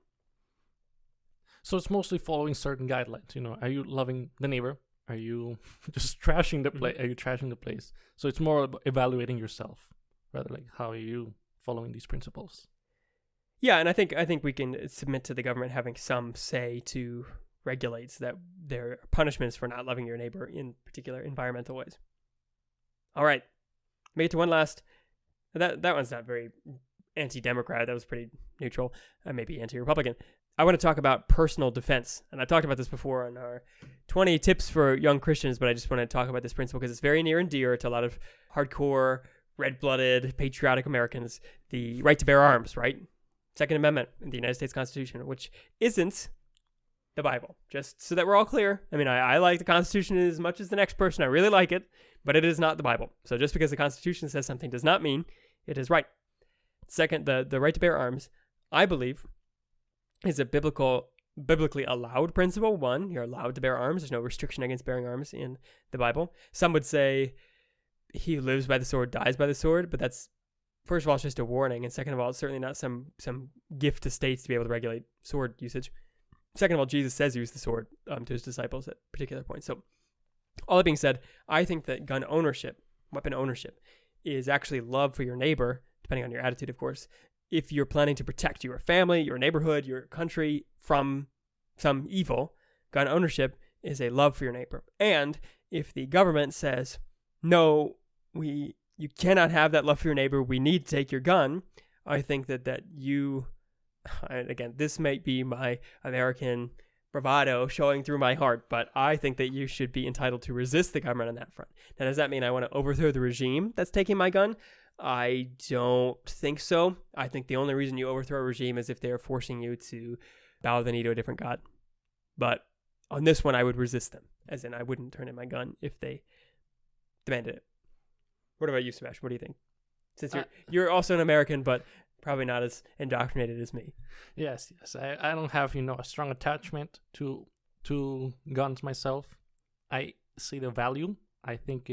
So it's mostly following certain guidelines. Are you loving the neighbor? Are you just trashing the place? Are you trashing the place? So it's more about evaluating yourself, rather how are you following these principles? Yeah, and I think we can submit to the government having some say to regulate so that there are punishments for not loving your neighbor in particular environmental ways. All right, make it to one last. That one's not very anti-democrat. That was pretty neutral. Maybe anti-Republican. I want to talk about personal defense. And I've talked about this before on our 20 tips for young Christians, but I just want to talk about this principle because it's very near and dear to a lot of hardcore, red-blooded, patriotic Americans. The right to bear arms, right? Second Amendment in the United States Constitution, which isn't the Bible. Just so that we're all clear. I mean, I like the Constitution as much as the next person. I really like it, but it is not the Bible. So just because the Constitution says something does not mean it is right. Second, the right to bear arms, I believe, is a biblically allowed principle. One, you're allowed to bear arms. There's no restriction against bearing arms in the Bible. Some would say he who lives by the sword dies by the sword, but that's, first of all, it's just a warning, and second of all, it's certainly not some gift to states to be able to regulate sword usage. Second of all, Jesus says use the sword to his disciples at particular points. So all that being said, I think that gun ownership, weapon ownership, is actually love for your neighbor, depending on your attitude, of course. If you're planning to protect your family, your neighborhood, your country from some evil, gun ownership is a love for your neighbor. And if the government says, no, you cannot have that love for your neighbor, we need to take your gun, I think that you, and again, this might be my American bravado showing through my heart, but I think that you should be entitled to resist the government on that front. Now, does that mean I want to overthrow the regime that's taking my gun? I don't think so. I think the only reason you overthrow a regime is if they're forcing you to bow the knee to a different god. But on this one, I would resist them, as in I wouldn't turn in my gun if they demanded it. What about you, Sebastian? What do you think? Since you're also an American, but probably not as indoctrinated as me. Yes. I don't have, a strong attachment to guns myself. I see the value. I think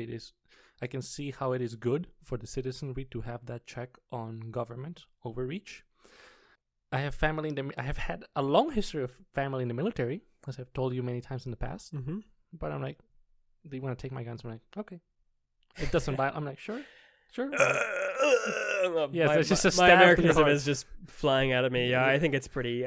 I can see how it is good for the citizenry to have that check on government overreach. I have I have had a long history of family in the military, as I've told you many times in the past. Mm-hmm. But I'm like, do you want to take my guns? I'm like, okay. It doesn't bite. I'm like, sure. Yes, it's just a stab. My Americanism is just flying out of me. Yeah, I think it's pretty.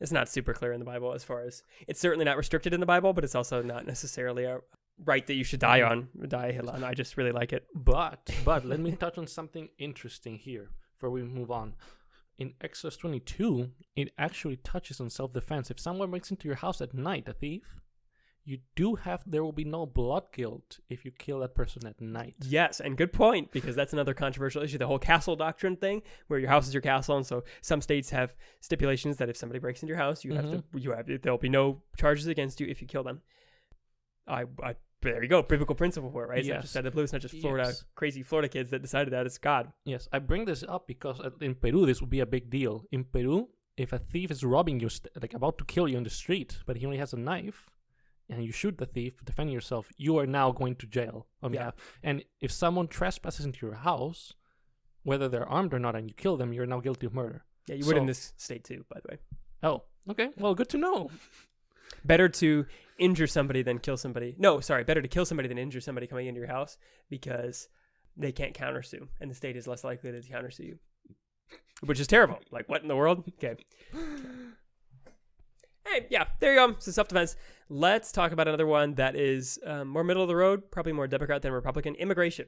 It's not super clear in the Bible as far as it's certainly not restricted in the Bible, but it's also not necessarily a right that you should die on. I just really like it. But let me touch on something interesting here before we move on. In Exodus 22, it actually touches on self-defense. If someone breaks into your house at night, a thief, there will be no blood guilt if you kill that person at night. Yes, and good point, because that's another controversial issue, the whole castle doctrine thing, where your house is your castle, and so some states have stipulations that if somebody breaks into your house, there'll be no charges against you if you kill them. There you go, biblical principle for it, right? It's not just out of the blue. It's not just crazy Florida kids that decided that. It's God. Yes, I bring this up because in Peru, this would be a big deal. In Peru, if a thief is robbing you, about to kill you in the street, but he only has a knife, and you shoot the thief, defending yourself, you are now going to jail. And if someone trespasses into your house, whether they're armed or not, and you kill them, you're now guilty of murder. Yeah, you would in this state too, by the way. Oh, okay. Well, good to know. Better to injure somebody than kill somebody. No, sorry, better to kill somebody than injure somebody coming into your house, because they can't countersue, and the state is less likely to countersue you, which is terrible. Like, what in the world? Okay. Hey, yeah, there you go. So self-defense. Let's talk about another one that is more middle of the road, probably more Democrat than Republican, immigration.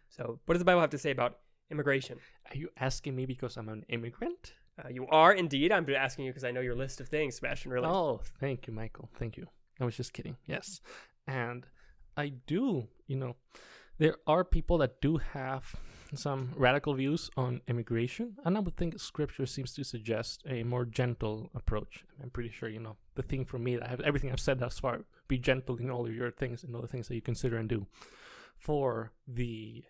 So what does the Bible have to say about immigration? Are you asking me because I'm an immigrant? You are indeed. I'm asking you because I know your list of things, Sebastian, really. Oh, thank you, Michael. Thank you. I was just kidding. Yes. And I do, there are people that do have some radical views on immigration, and I would think Scripture seems to suggest a more gentle approach. I'm pretty sure, the thing for me, everything I've said thus far, be gentle in all of your things and all the things that you consider and do. For the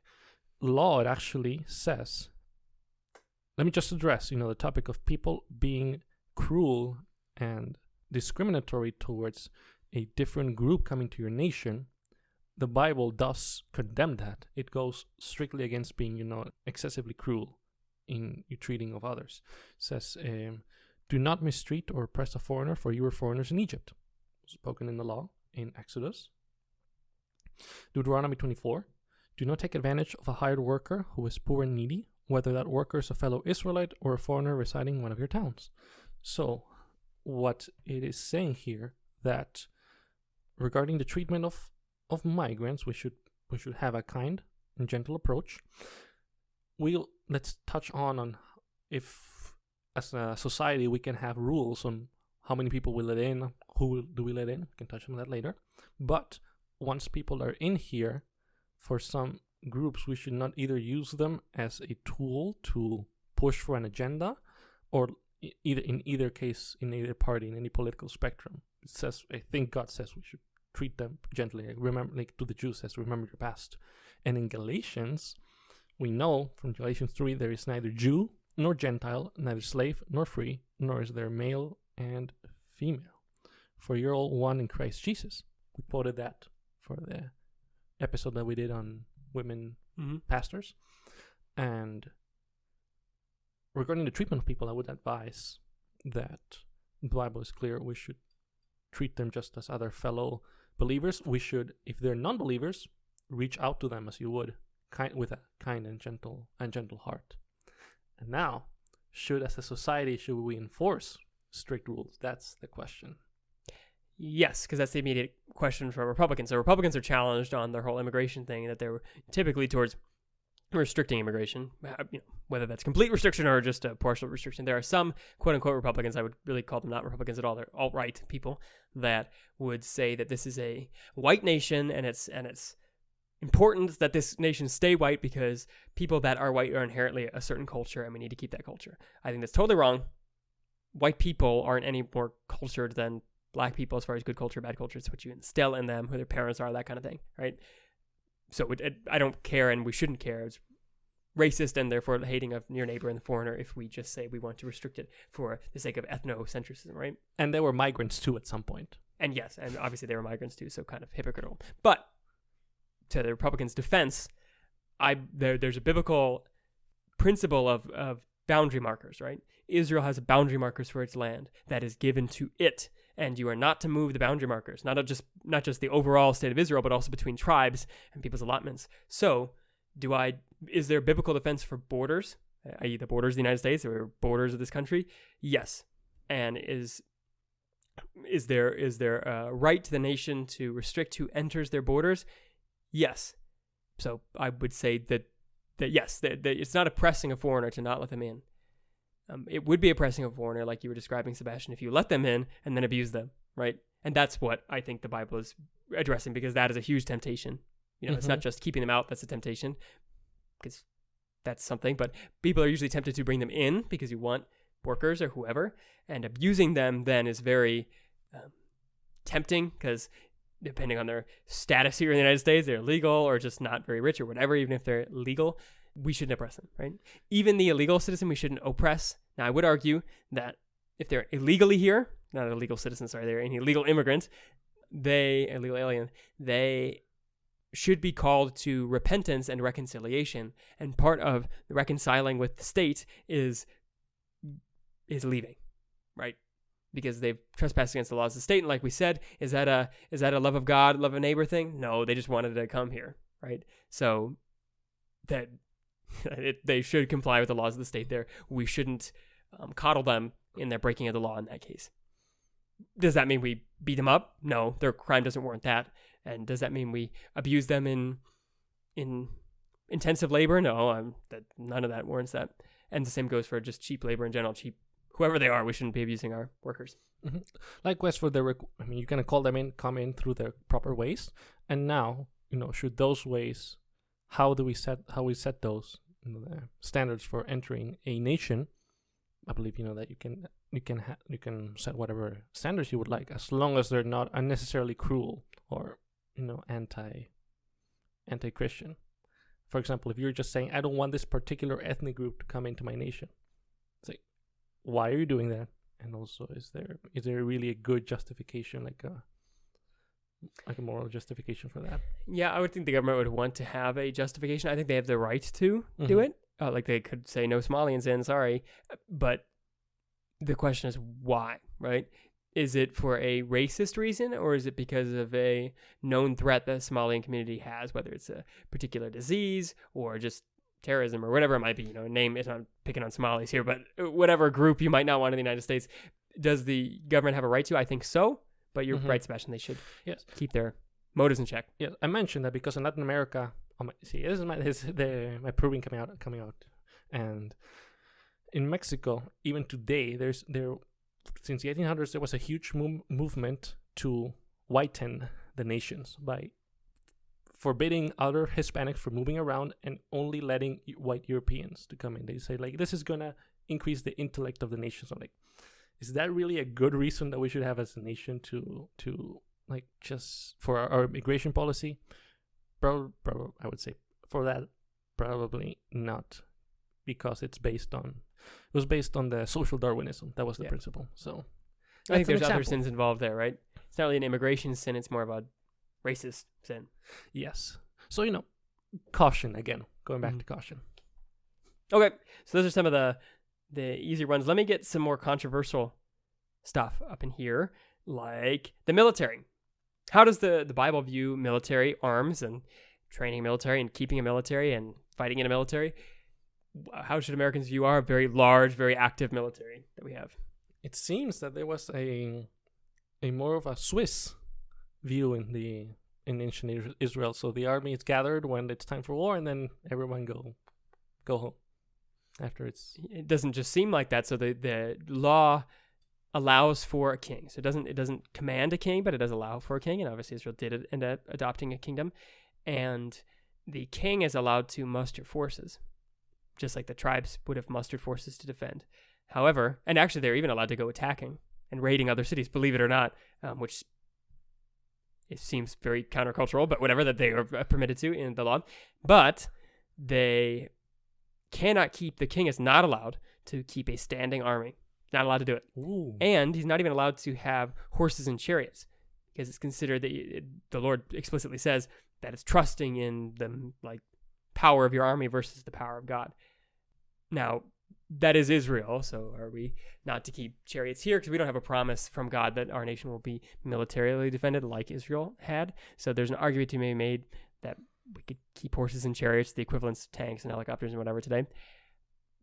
law, it actually says, let me just address, the topic of people being cruel and discriminatory towards a different group coming to your nation. The Bible does condemn that. It goes strictly against being, excessively cruel in your treating of others. It says, do not mistreat or oppress a foreigner, for you were foreigners in Egypt. Spoken in the law in Exodus. Deuteronomy 24. Do not take advantage of a hired worker who is poor and needy, whether that worker is a fellow Israelite or a foreigner residing in one of your towns. So, what it is saying here, that regarding the treatment of migrants, we should have a kind and gentle approach. Let's touch on if as a society we can have rules on how many people we let in, who do we let in. We can touch on that later. But once people are in here, for some groups, we should not either use them as a tool to push for an agenda, or in either case, in either party, in any political spectrum. It says, I think God says we should treat them gently. Remember, like to the Jews says, remember your past. And in Galatians, we know from Galatians 3, there is neither Jew nor Gentile, neither slave nor free, nor is there male and female. For you're all one in Christ Jesus. We quoted that for the episode that we did on women pastors. And regarding the treatment of people, I would advise that the Bible is clear. We should treat them just as other fellow believers. We should, if they're non-believers, reach out to them as you would, with a kind and gentle heart. And now, as a society, should we enforce strict rules? That's the question. Yes, because that's the immediate question for Republicans. So Republicans are challenged on their whole immigration thing, that they're typically towards restricting immigration, whether that's complete restriction or just a partial restriction. There are some quote unquote Republicans, I would really call them not Republicans at all, they're alt-right people, that would say that this is a white nation and it's important that this nation stay white because people that are white are inherently a certain culture and we need to keep that culture. I think that's totally wrong. White people aren't any more cultured than black people as far as good culture, bad culture. It's what you instill in them, who their parents are, that kind of thing, right? So I don't care, and we shouldn't care. It's racist and therefore hating of your neighbor and the foreigner if we just say we want to restrict it for the sake of ethnocentrism, right? And they were migrants too at some point. And yes, and obviously they were migrants too, so kind of hypocritical. But to the Republicans' defense, there's a biblical principle of boundary markers, right? Israel has boundary markers for its land that is given to it, and you are not to move the boundary markers, not just the overall state of Israel, but also between tribes and people's allotments. So, is there biblical defense for borders, i.e. the borders of the United States or borders of this country? Yes. And is there a right to the nation to restrict who enters their borders? Yes. So I would say that yes, that it's not oppressing a foreigner to not let them in. It would be oppressing a foreigner, like you were describing, Sebastian, if you let them in and then abuse them, right? And that's what I think the Bible is addressing, because that is a huge temptation. It's not just keeping them out that's a temptation, because that's something, but people are usually tempted to bring them in because you want workers or whoever, and abusing them then is very tempting, because depending on their status here in the United States, they're legal or just not very rich or whatever. Even if they're legal, we shouldn't oppress them, right? Even the illegal citizen, we shouldn't oppress. Now, I would argue that if they're illegally here, not a legal citizen, sorry, they're an illegal immigrant, illegal alien, they should be called to repentance and reconciliation. And part of the reconciling with the state is leaving, right? Because they've trespassed against the laws of the state. And like we said, is that a love of God, love of neighbor thing? No, they just wanted to come here, right? So that they should comply with the laws of the state there. We shouldn't coddle them in their breaking of the law in that case. Does that mean we beat them up? No, their crime doesn't warrant that. And does that mean we abuse them in intensive labor? No, none of that warrants that. And the same goes for just cheap labor in general. Whoever they are, we shouldn't be abusing our workers. Mm-hmm. Likewise for you're gonna call them in, come in through the proper ways. And now, should those ways, how we set those standards for entering a nation? I believe that you can set whatever standards you would like, as long as they're not unnecessarily cruel or anti-Christian. For example, if you're just saying, I don't want this particular ethnic group to come into my nation, it's like, why are you doing that? And also, is there really a good justification, like a moral justification for that? Yeah, I would think the government would want to have a justification. I think they have the right to do it. Like they could say no Somalians in, sorry. But the question is why, right? Is it for a racist reason, or is it because of a known threat that the Somalian community has, whether it's a particular disease or just terrorism or whatever it might be? Name it. I'm picking on Somalis here, but whatever group you might not want in the United States, does the government have a right to? I think so. But you're right, Sebastian. They should keep their motives in check. Yeah, I mentioned that because in Latin America, this is my proving coming out, and in Mexico, even today, since the 1800s, there was a huge movement to whiten the nations by forbidding other Hispanics from moving around and only letting white Europeans to come in. They say, this is going to increase the intellect of the nation. So, is that really a good reason that we should have as a nation to just for our immigration policy? Probably, I would say for that, probably not, because it was based on the social Darwinism. That was the principle. So I think there's other sins involved there, right? It's not really an immigration sin. It's more of a racist sin. Yes. So, caution again, going back to caution. Okay. So those are some of the easier ones. Let me get some more controversial stuff up in here, like the military. How does the Bible view military arms and training military and keeping a military and fighting in a military? How should Americans view our very large, very active military that we have? It seems that there was a more of a Swiss view in the in ancient Israel. So the army is gathered when it's time for war, and then everyone go home after it's. It doesn't just seem like that. So the law allows for a king. So it doesn't command a king, but it does allow for a king. And obviously Israel did end up adopting a kingdom, and the king is allowed to muster forces, just like the tribes would have mustered forces to defend. However, and actually they're even allowed to go attacking and raiding other cities, believe it or not, which it seems very countercultural, but whatever, that they are permitted to in the law. But the king is not allowed to keep a standing army. Not allowed to do it. Ooh. And he's not even allowed to have horses and chariots, because it's considered that the Lord explicitly says that it's trusting in the power of your army versus the power of God. Now, that is Israel, so are we not to keep chariots here? Because we don't have a promise from God that our nation will be militarily defended like Israel had. So there's an argument to be made that we could keep horses and chariots, the equivalents of tanks and helicopters and whatever today.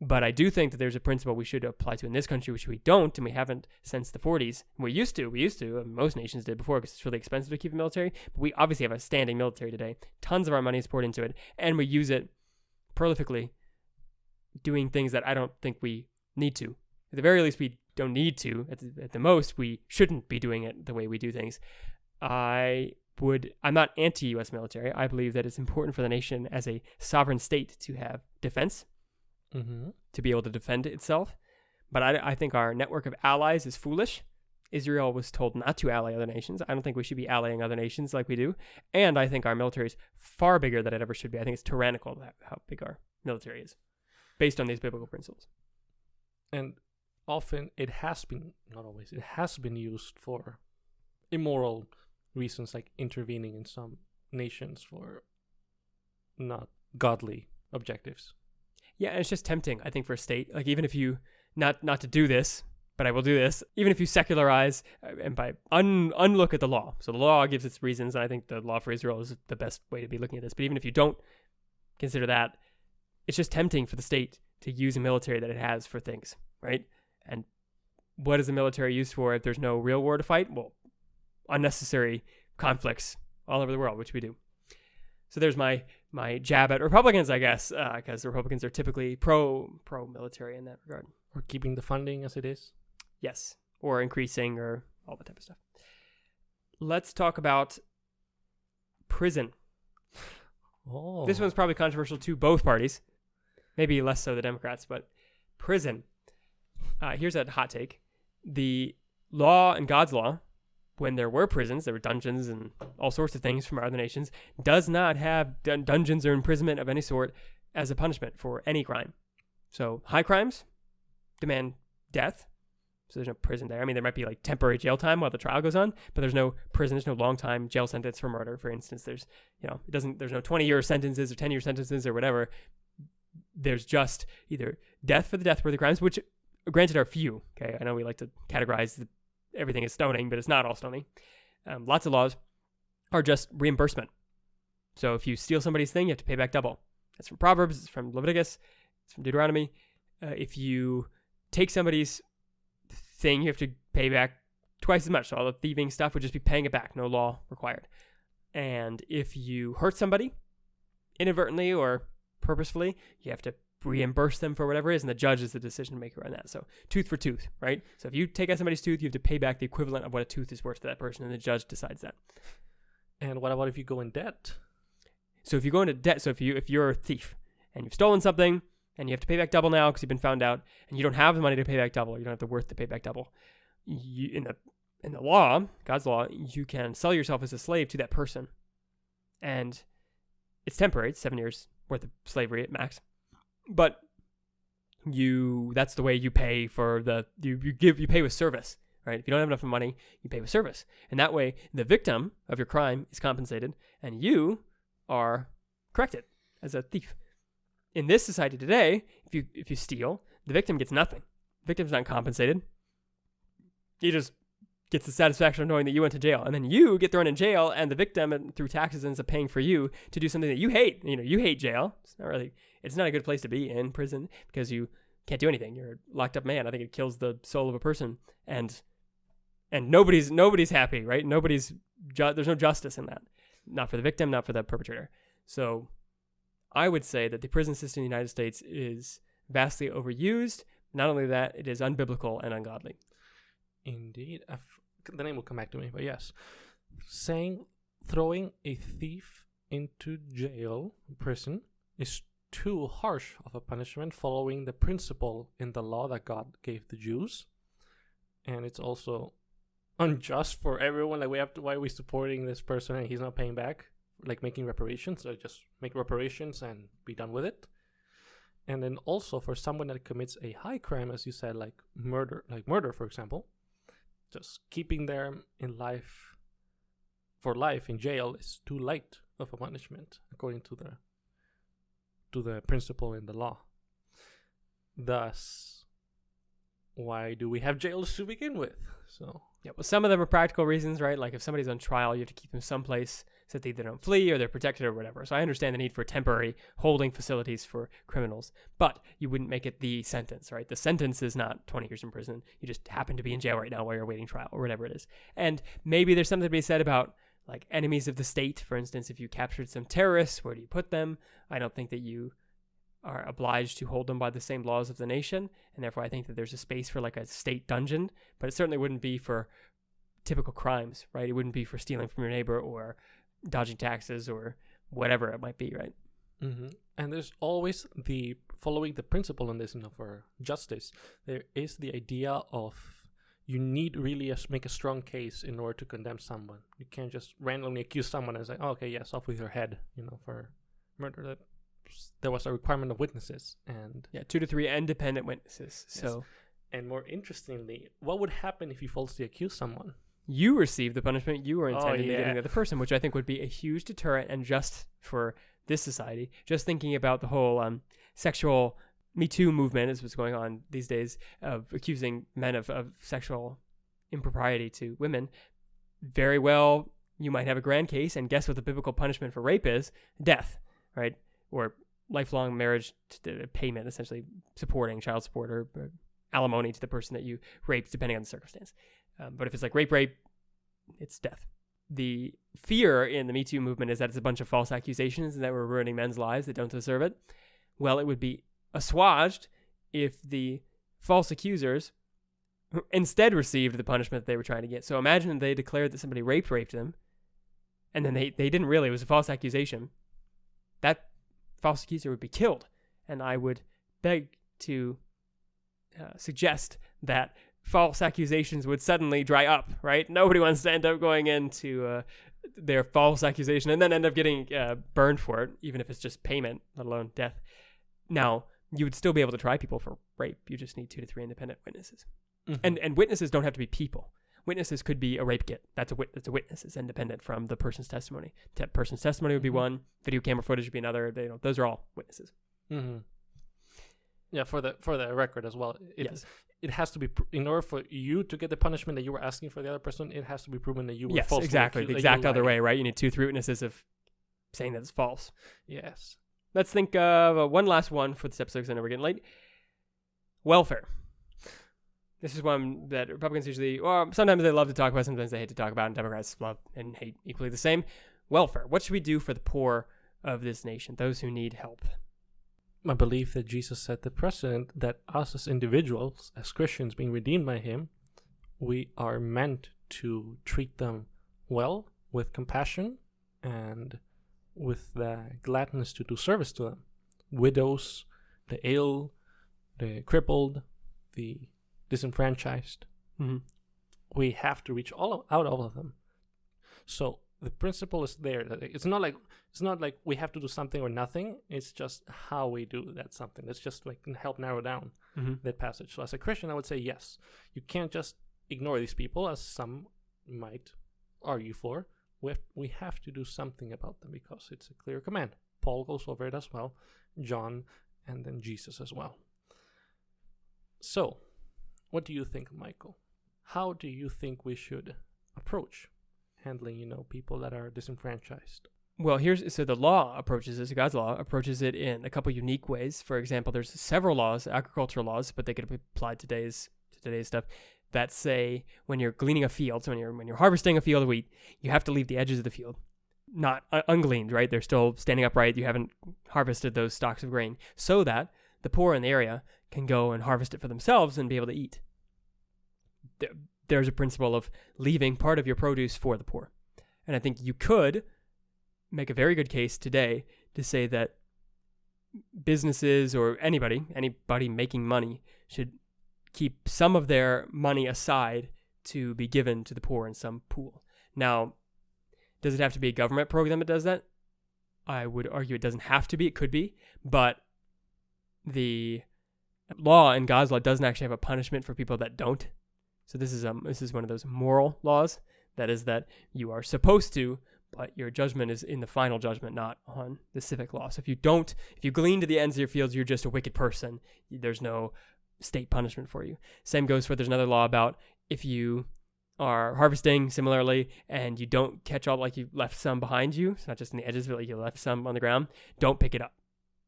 But I do think that there's a principle we should apply to in this country, which we don't, and we haven't since the 40s. We used to, and most nations did before, because it's really expensive to keep a military. But we obviously have a standing military today. Tons of our money is poured into it, and we use it prolifically, doing things that I don't think we need to. At the very least, we don't need to. At the most, we shouldn't be doing it the way we do things. I'm not anti-U.S. military. I believe that it's important for the nation as a sovereign state to have defense, to be able to defend itself. But I think our network of allies is foolish. Israel was told not to ally other nations. I don't think we should be allying other nations like we do. And I think our military is far bigger than it ever should be. I think it's tyrannical how big our military is, based on these biblical principles. And often it has been, not always, it has been used for immoral reasons, like intervening in some nations for not godly objectives. Yeah, and it's just tempting, I think, for a state. Like, even if you, not to do this, but I will do this, even if you secularize and by unlook at the law. So the law gives its reasons, and I think the law for Israel is the best way to be looking at this. But even if you don't consider that, it's just tempting for the state to use a military that it has for things, right? And what is the military used for if there's no real war to fight? Well, unnecessary conflicts all over the world, which we do. So there's my jab at Republicans, I guess, because Republicans are typically pro-military in that regard. Or keeping the funding as it is. Yes, or increasing, or all that type of stuff. Let's talk about prison. Oh. This one's probably controversial to both parties. Maybe less so the Democrats, but prison. Here's a hot take. The law and God's law, when there were prisons, there were dungeons and all sorts of things from other nations, does not have dungeons or imprisonment of any sort as a punishment for any crime. So high crimes demand death. So there's no prison there. I mean, there might be like temporary jail time while the trial goes on, but there's no prison. There's no long time jail sentence for murder, for instance. There's no 20-year sentences or 10-year sentences or whatever. There's just either death for the death-worthy crimes, which granted are few. Okay, I know we like to categorize everything as stoning, but it's not all stoning. Lots of laws are just reimbursement. So if you steal somebody's thing, you have to pay back double. That's from Proverbs, it's from Leviticus, it's from Deuteronomy. If you take somebody's thing, you have to pay back twice as much. So all the thieving stuff would just be paying it back, no law required. And if you hurt somebody inadvertently or purposefully, you have to reimburse them for whatever it is, and the judge is the decision maker on that. So tooth for tooth, right? So if you take out somebody's tooth, you have to pay back the equivalent of what a tooth is worth to that person, and the judge decides that. And what about if you go in debt? So if you go into debt, so if you're a thief and you've stolen something and you have to pay back double now because you've been found out, and you don't have the money to pay back double, you don't have the worth to pay back double. In the law, God's law, you can sell yourself as a slave to that person, and it's temporary. It's 7 years worth of slavery at max. But that's the way you pay for you pay with service, right? If you don't have enough money, you pay with service. And that way the victim of your crime is compensated and you are corrected as a thief. In this society today, if you steal, the victim gets nothing. The victim's not compensated. He just gets the satisfaction of knowing that you went to jail, and then you get thrown in jail, and the victim, through taxes, ends up paying for you to do something that you hate. You hate jail. It's not a good place to be in prison because you can't do anything. You're a locked up man. I think it kills the soul of a person, and nobody's happy, right? There's no justice in that. not for the victim, not for the perpetrator. So I would say that the prison system in the United States is vastly overused. Not only that, it is unbiblical and ungodly. Indeed. The name will come back to me, but yes. Throwing a thief into jail, prison, is too harsh of a punishment following the principle in the law that God gave the Jews. And it's also unjust for everyone. Like, why are we supporting this person and he's not paying back? Like, making reparations. So just make reparations and be done with it. And then also for someone that commits a high crime, as you said, like murder, for example, just keeping them in life in jail is too light of a punishment, according to the principle in the law. Thus, why do we have jails to begin with? So yeah, well, some of them are practical reasons, right? Like if somebody's on trial, you have to keep them someplace so that they either don't flee or they're protected or whatever. So I understand the need for temporary holding facilities for criminals, but you wouldn't make it the sentence, right? The sentence is not 20 years in prison. You just happen to be in jail right now while you're awaiting trial or whatever it is. And maybe there's something to be said about like enemies of the state. For instance, if you captured some terrorists, where do you put them? I don't think that you are obliged to hold them by the same laws of the nation, and therefore I think that there's a space for like a state dungeon, but it certainly wouldn't be for typical crimes, right? It wouldn't be for stealing from your neighbor or dodging taxes or whatever it might be, right? Mm-hmm. And there's always following the principle in this, for justice, there is the idea of you need really make a strong case in order to condemn someone. You can't just randomly accuse someone and say, oh, okay, yes, off with your head, for murder. There was a requirement of witnesses, and 2 to 3 independent witnesses. Yes. So, and more interestingly, what would happen if you falsely accuse someone? You receive the punishment you were intending to yeah. giving the other person, which I think would be a huge deterrent and just for this society. Just thinking about the whole sexual Me Too movement is what's going on these days of accusing men of sexual impropriety to women. Very well, you might have a grand case, and guess what the biblical punishment for rape is? Death, right? Or lifelong marriage payment, essentially supporting child support or alimony to the person that you raped, depending on the circumstance. But if it's like rape, it's death. The fear in the Me Too movement is that it's a bunch of false accusations and that we're ruining men's lives that don't deserve it. Well, it would be assuaged if the false accusers instead received the punishment they were trying to get. So imagine they declared that somebody raped them, and then they didn't really. It was a false accusation. That false accuser would be killed. And I would beg to suggest that false accusations would suddenly dry up, right? Nobody wants to end up going into their false accusation and then end up getting burned for it, even if it's just payment, let alone death. Now, you would still be able to try people for rape. You just need 2 to 3 independent witnesses. Mm-hmm. And witnesses don't have to be people. Witnesses could be a rape kit. That's a witness. It's independent from the person's testimony. That person's testimony would be one. Video camera footage would be another. Those are all witnesses. Mm-hmm. Yeah, for the record as well. Yes. It has to be in order for you to get the punishment that you were asking for the other person. It has to be proven that you were false. Yes, exactly. The exact other way, right? You need 2, 3 witnesses of saying that it's false. Yes. Let's think of one last one for this episode because I know we're getting late. Welfare. This is one that Republicans usually, or sometimes they love to talk about, sometimes they hate to talk about, and Democrats love and hate equally the same. Welfare. What should we do for the poor of this nation, those who need help? I believe that Jesus set the precedent that us as individuals, as Christians being redeemed by him, we are meant to treat them well, with compassion, and with the gladness to do service to them. Widows, the ill, the crippled, the disenfranchised. Mm-hmm. We have to reach all of them. So the principle is there. That it's not like we have to do something or nothing. It's just how we do that something. Let's just help narrow down that passage. So as a Christian, I would say yes. You can't just ignore these people, as some might argue for. We have to do something about them because it's a clear command. Paul goes over it as well, John, and then Jesus as well. So, what do you think, Michael? How do you think we should approach handling, people that are disenfranchised? Well, so the law approaches this, God's law approaches it in a couple unique ways. For example, there's several laws, agricultural laws, but they could be applied to today's stuff, that say when you're gleaning a field, so when you're harvesting a field of wheat, you have to leave the edges of the field not ungleaned, right? They're still standing upright. You haven't harvested those stalks of grain, so that the poor in the area can go and harvest it for themselves and be able to eat. There's a principle of leaving part of your produce for the poor. And I think you could make a very good case today to say that businesses or anybody making money should keep some of their money aside to be given to the poor in some pool. Now, does it have to be a government program that does that? I would argue it doesn't have to be. It could be. But the law in God's law doesn't actually have a punishment for people that don't. So this is one of those moral laws. That is that you are supposed to, but your judgment is in the final judgment, not on the civic law. So if you glean to the ends of your fields, you're just a wicked person. There's no state punishment for you. Same goes for, there's another law about if you are harvesting similarly and you don't catch all, like you left some behind you, it's not just in the edges, but like you left some on the ground, don't pick it up.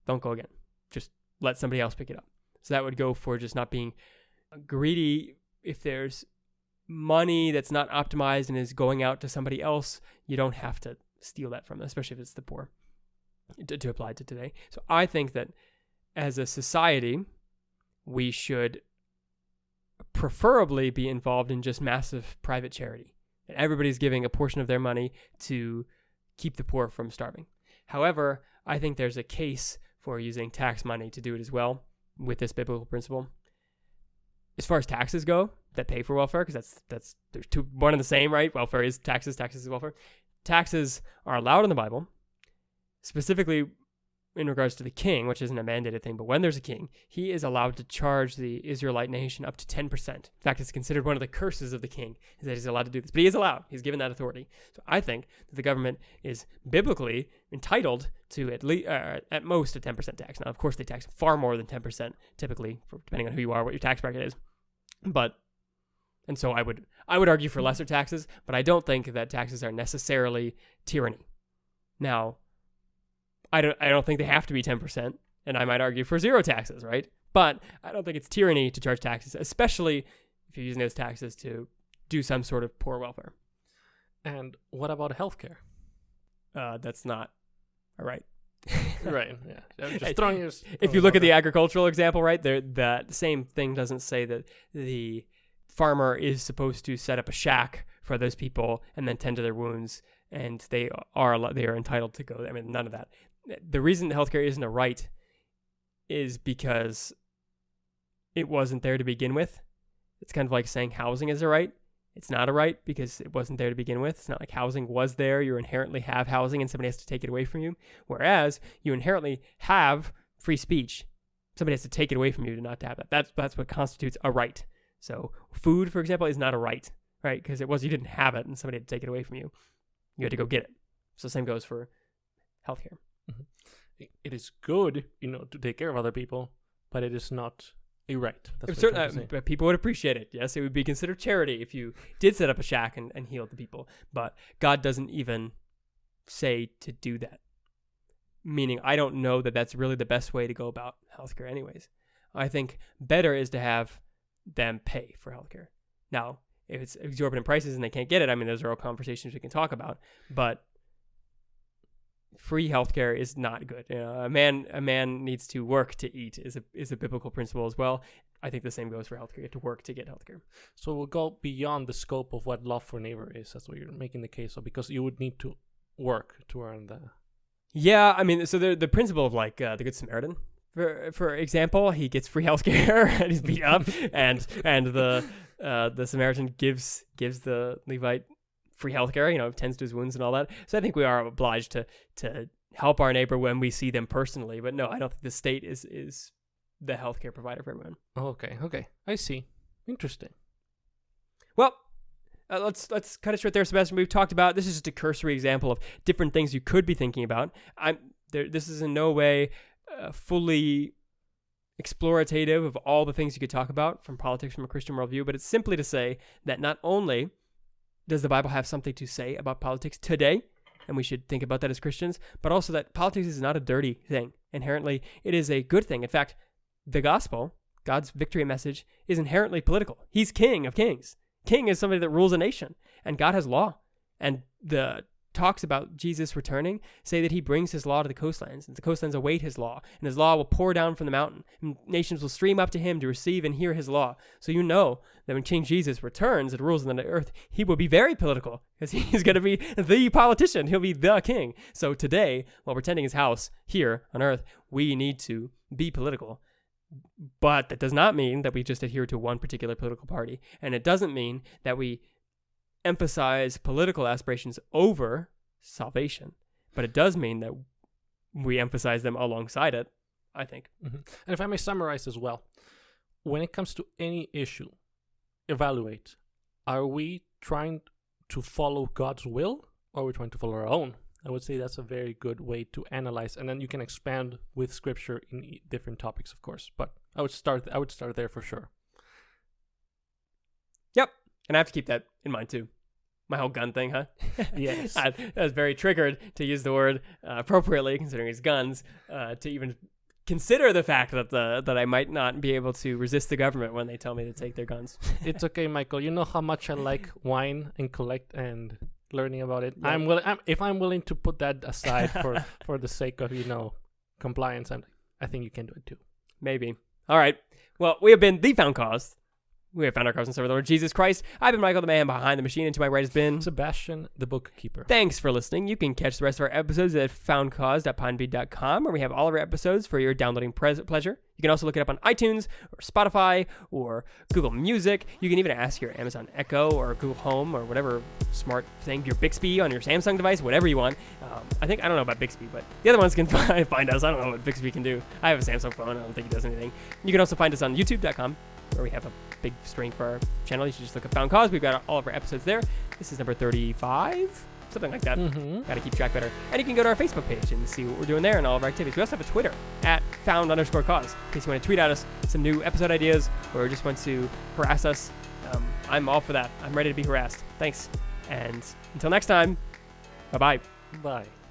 Don't go again. Just let somebody else pick it up. So that would go for just not being greedy. If there's money that's not optimized and is going out to somebody else, you don't have to steal that from them, especially if it's the poor, to apply to today. So I think that as a society, we should preferably be involved in just massive private charity. And everybody's giving a portion of their money to keep the poor from starving. However, I think there's a case for using tax money to do it as well with this biblical principle. As far as taxes go that pay for welfare, because that's there's two, one and the same, right? Welfare is taxes, taxes is welfare. Taxes are allowed in the Bible, specifically in regards to the king, which isn't a mandated thing, but when there's a king, he is allowed to charge the Israelite nation up to 10%. In fact, it's considered one of the curses of the king, is that he's allowed to do this. But he is allowed. He's given that authority. So I think that the government is biblically entitled to at most a 10% tax. Now, of course, they tax far more than 10%, typically, depending on who you are, what your tax bracket is. And so I would argue for lesser taxes, but I don't think that taxes are necessarily tyranny. Now, I don't think they have to be 10%, and I might argue for zero taxes, right? But I don't think it's tyranny to charge taxes, especially if you're using those taxes to do some sort of poor welfare. And what about healthcare? That's not all right. Right. Yeah. I'm just throwing your. If you look at the agricultural example, right there, that same thing doesn't say that the farmer is supposed to set up a shack for those people and then tend to their wounds, and they are entitled to go. I mean, none of that. The reason healthcare isn't a right is because it wasn't there to begin with. It's kind of like saying housing is a right. It's not a right because it wasn't there to begin with. It's not like housing was there. You inherently have housing and somebody has to take it away from you. Whereas you inherently have free speech. Somebody has to take it away from you to not to have that. That's what constitutes a right. So food, for example, is not a right, right? Because you didn't have it and somebody had to take it away from you. You had to go get it. So the same goes for healthcare. Mm-hmm. It is good, to take care of other people, but it is not a right. That's but people would appreciate it. Yes, it would be considered charity if you did set up a shack and healed the people. But God doesn't even say to do that. Meaning, I don't know that that's really the best way to go about healthcare anyways. I think better is to have them pay for healthcare. Now, if it's exorbitant prices and they can't get it, I mean, those are all conversations we can talk about. But free healthcare is not good. A man needs to work to eat is a biblical principle as well. I think the same goes for healthcare. You have to work to get healthcare. So we'll go beyond the scope of what love for neighbor is. That's what you're making the case of, because you would need to work to earn the. Yeah, I mean, so the principle of like the Good Samaritan, for example, he gets free healthcare and he's beat up, and the Samaritan gives the Levite free healthcare, tends to his wounds and all that. So I think we are obliged to help our neighbor when we see them personally. But no, I don't think the state is the healthcare provider for everyone. Okay, I see. Interesting. Well, let's cut it short there, Sebastian. We've talked about, this is just a cursory example of different things you could be thinking about. This is in no way fully explorative of all the things you could talk about from politics from a Christian worldview, but it's simply to say that not only does the Bible have something to say about politics today, and we should think about that as Christians, but also that politics is not a dirty thing. Inherently, it is a good thing. In fact, the gospel, God's victory message, is inherently political. He's King of Kings. King is somebody that rules a nation, and God has law. And the talks about Jesus returning say that he brings his law to the coastlands, and the coastlands await his law, and his law will pour down from the mountain, and nations will stream up to him to receive and hear his law. So you know that when King Jesus returns and rules on the earth, he will be very political, because he's going to be the politician. He'll be the king. So today, while we're tending his house here on earth, we need to be political. But that does not mean that we just adhere to one particular political party. And it doesn't mean that we emphasize political aspirations over salvation. But it does mean that we emphasize them alongside it, I think. Mm-hmm. And if I may summarize as well, when it comes to any issue, evaluate. Are we trying to follow God's will, or are we trying to follow our own? I would say that's a very good way to analyze, and then you can expand with scripture in different topics, of course. But I would start there for sure. Yep, and I have to keep that in mind too. My whole gun thing, huh? Yes. I was very triggered, to use the word appropriately, considering it's guns, to even consider the fact that I might not be able to resist the government when they tell me to take their guns. It's okay, Michael. You know how much I like wine and collect and learning about it. Yeah. If I'm willing to put that aside for the sake of compliance, I think you can do it too. Maybe. All right. Well, we have been The Found Cause. We have found our cause and serve the Lord Jesus Christ. I've been Michael, the man behind the machine, and to my right has been Sebastian, the bookkeeper. Thanks for listening. You can catch the rest of our episodes at foundcause.podbean.com, where we have all of our episodes for your downloading pleasure. You can also look it up on iTunes or Spotify or Google Music. You can even ask your Amazon Echo or Google Home or whatever smart thing, your Bixby on your Samsung device, whatever you want. I don't know about Bixby, but the other ones can find us. I don't know what Bixby can do. I have a Samsung phone. I don't think it does anything. You can also find us on youtube.com, where we have a big string for our channel. You should just look at Found Cause. We've got all of our episodes there. This is number 35, something like that. Mm-hmm. Got to keep track better. And you can go to our Facebook page and see what we're doing there and all of our activities. We also have a Twitter at @found_cause. In case you want to tweet at us some new episode ideas or just want to harass us, I'm all for that. I'm ready to be harassed. Thanks. And until next time, bye-bye. Bye.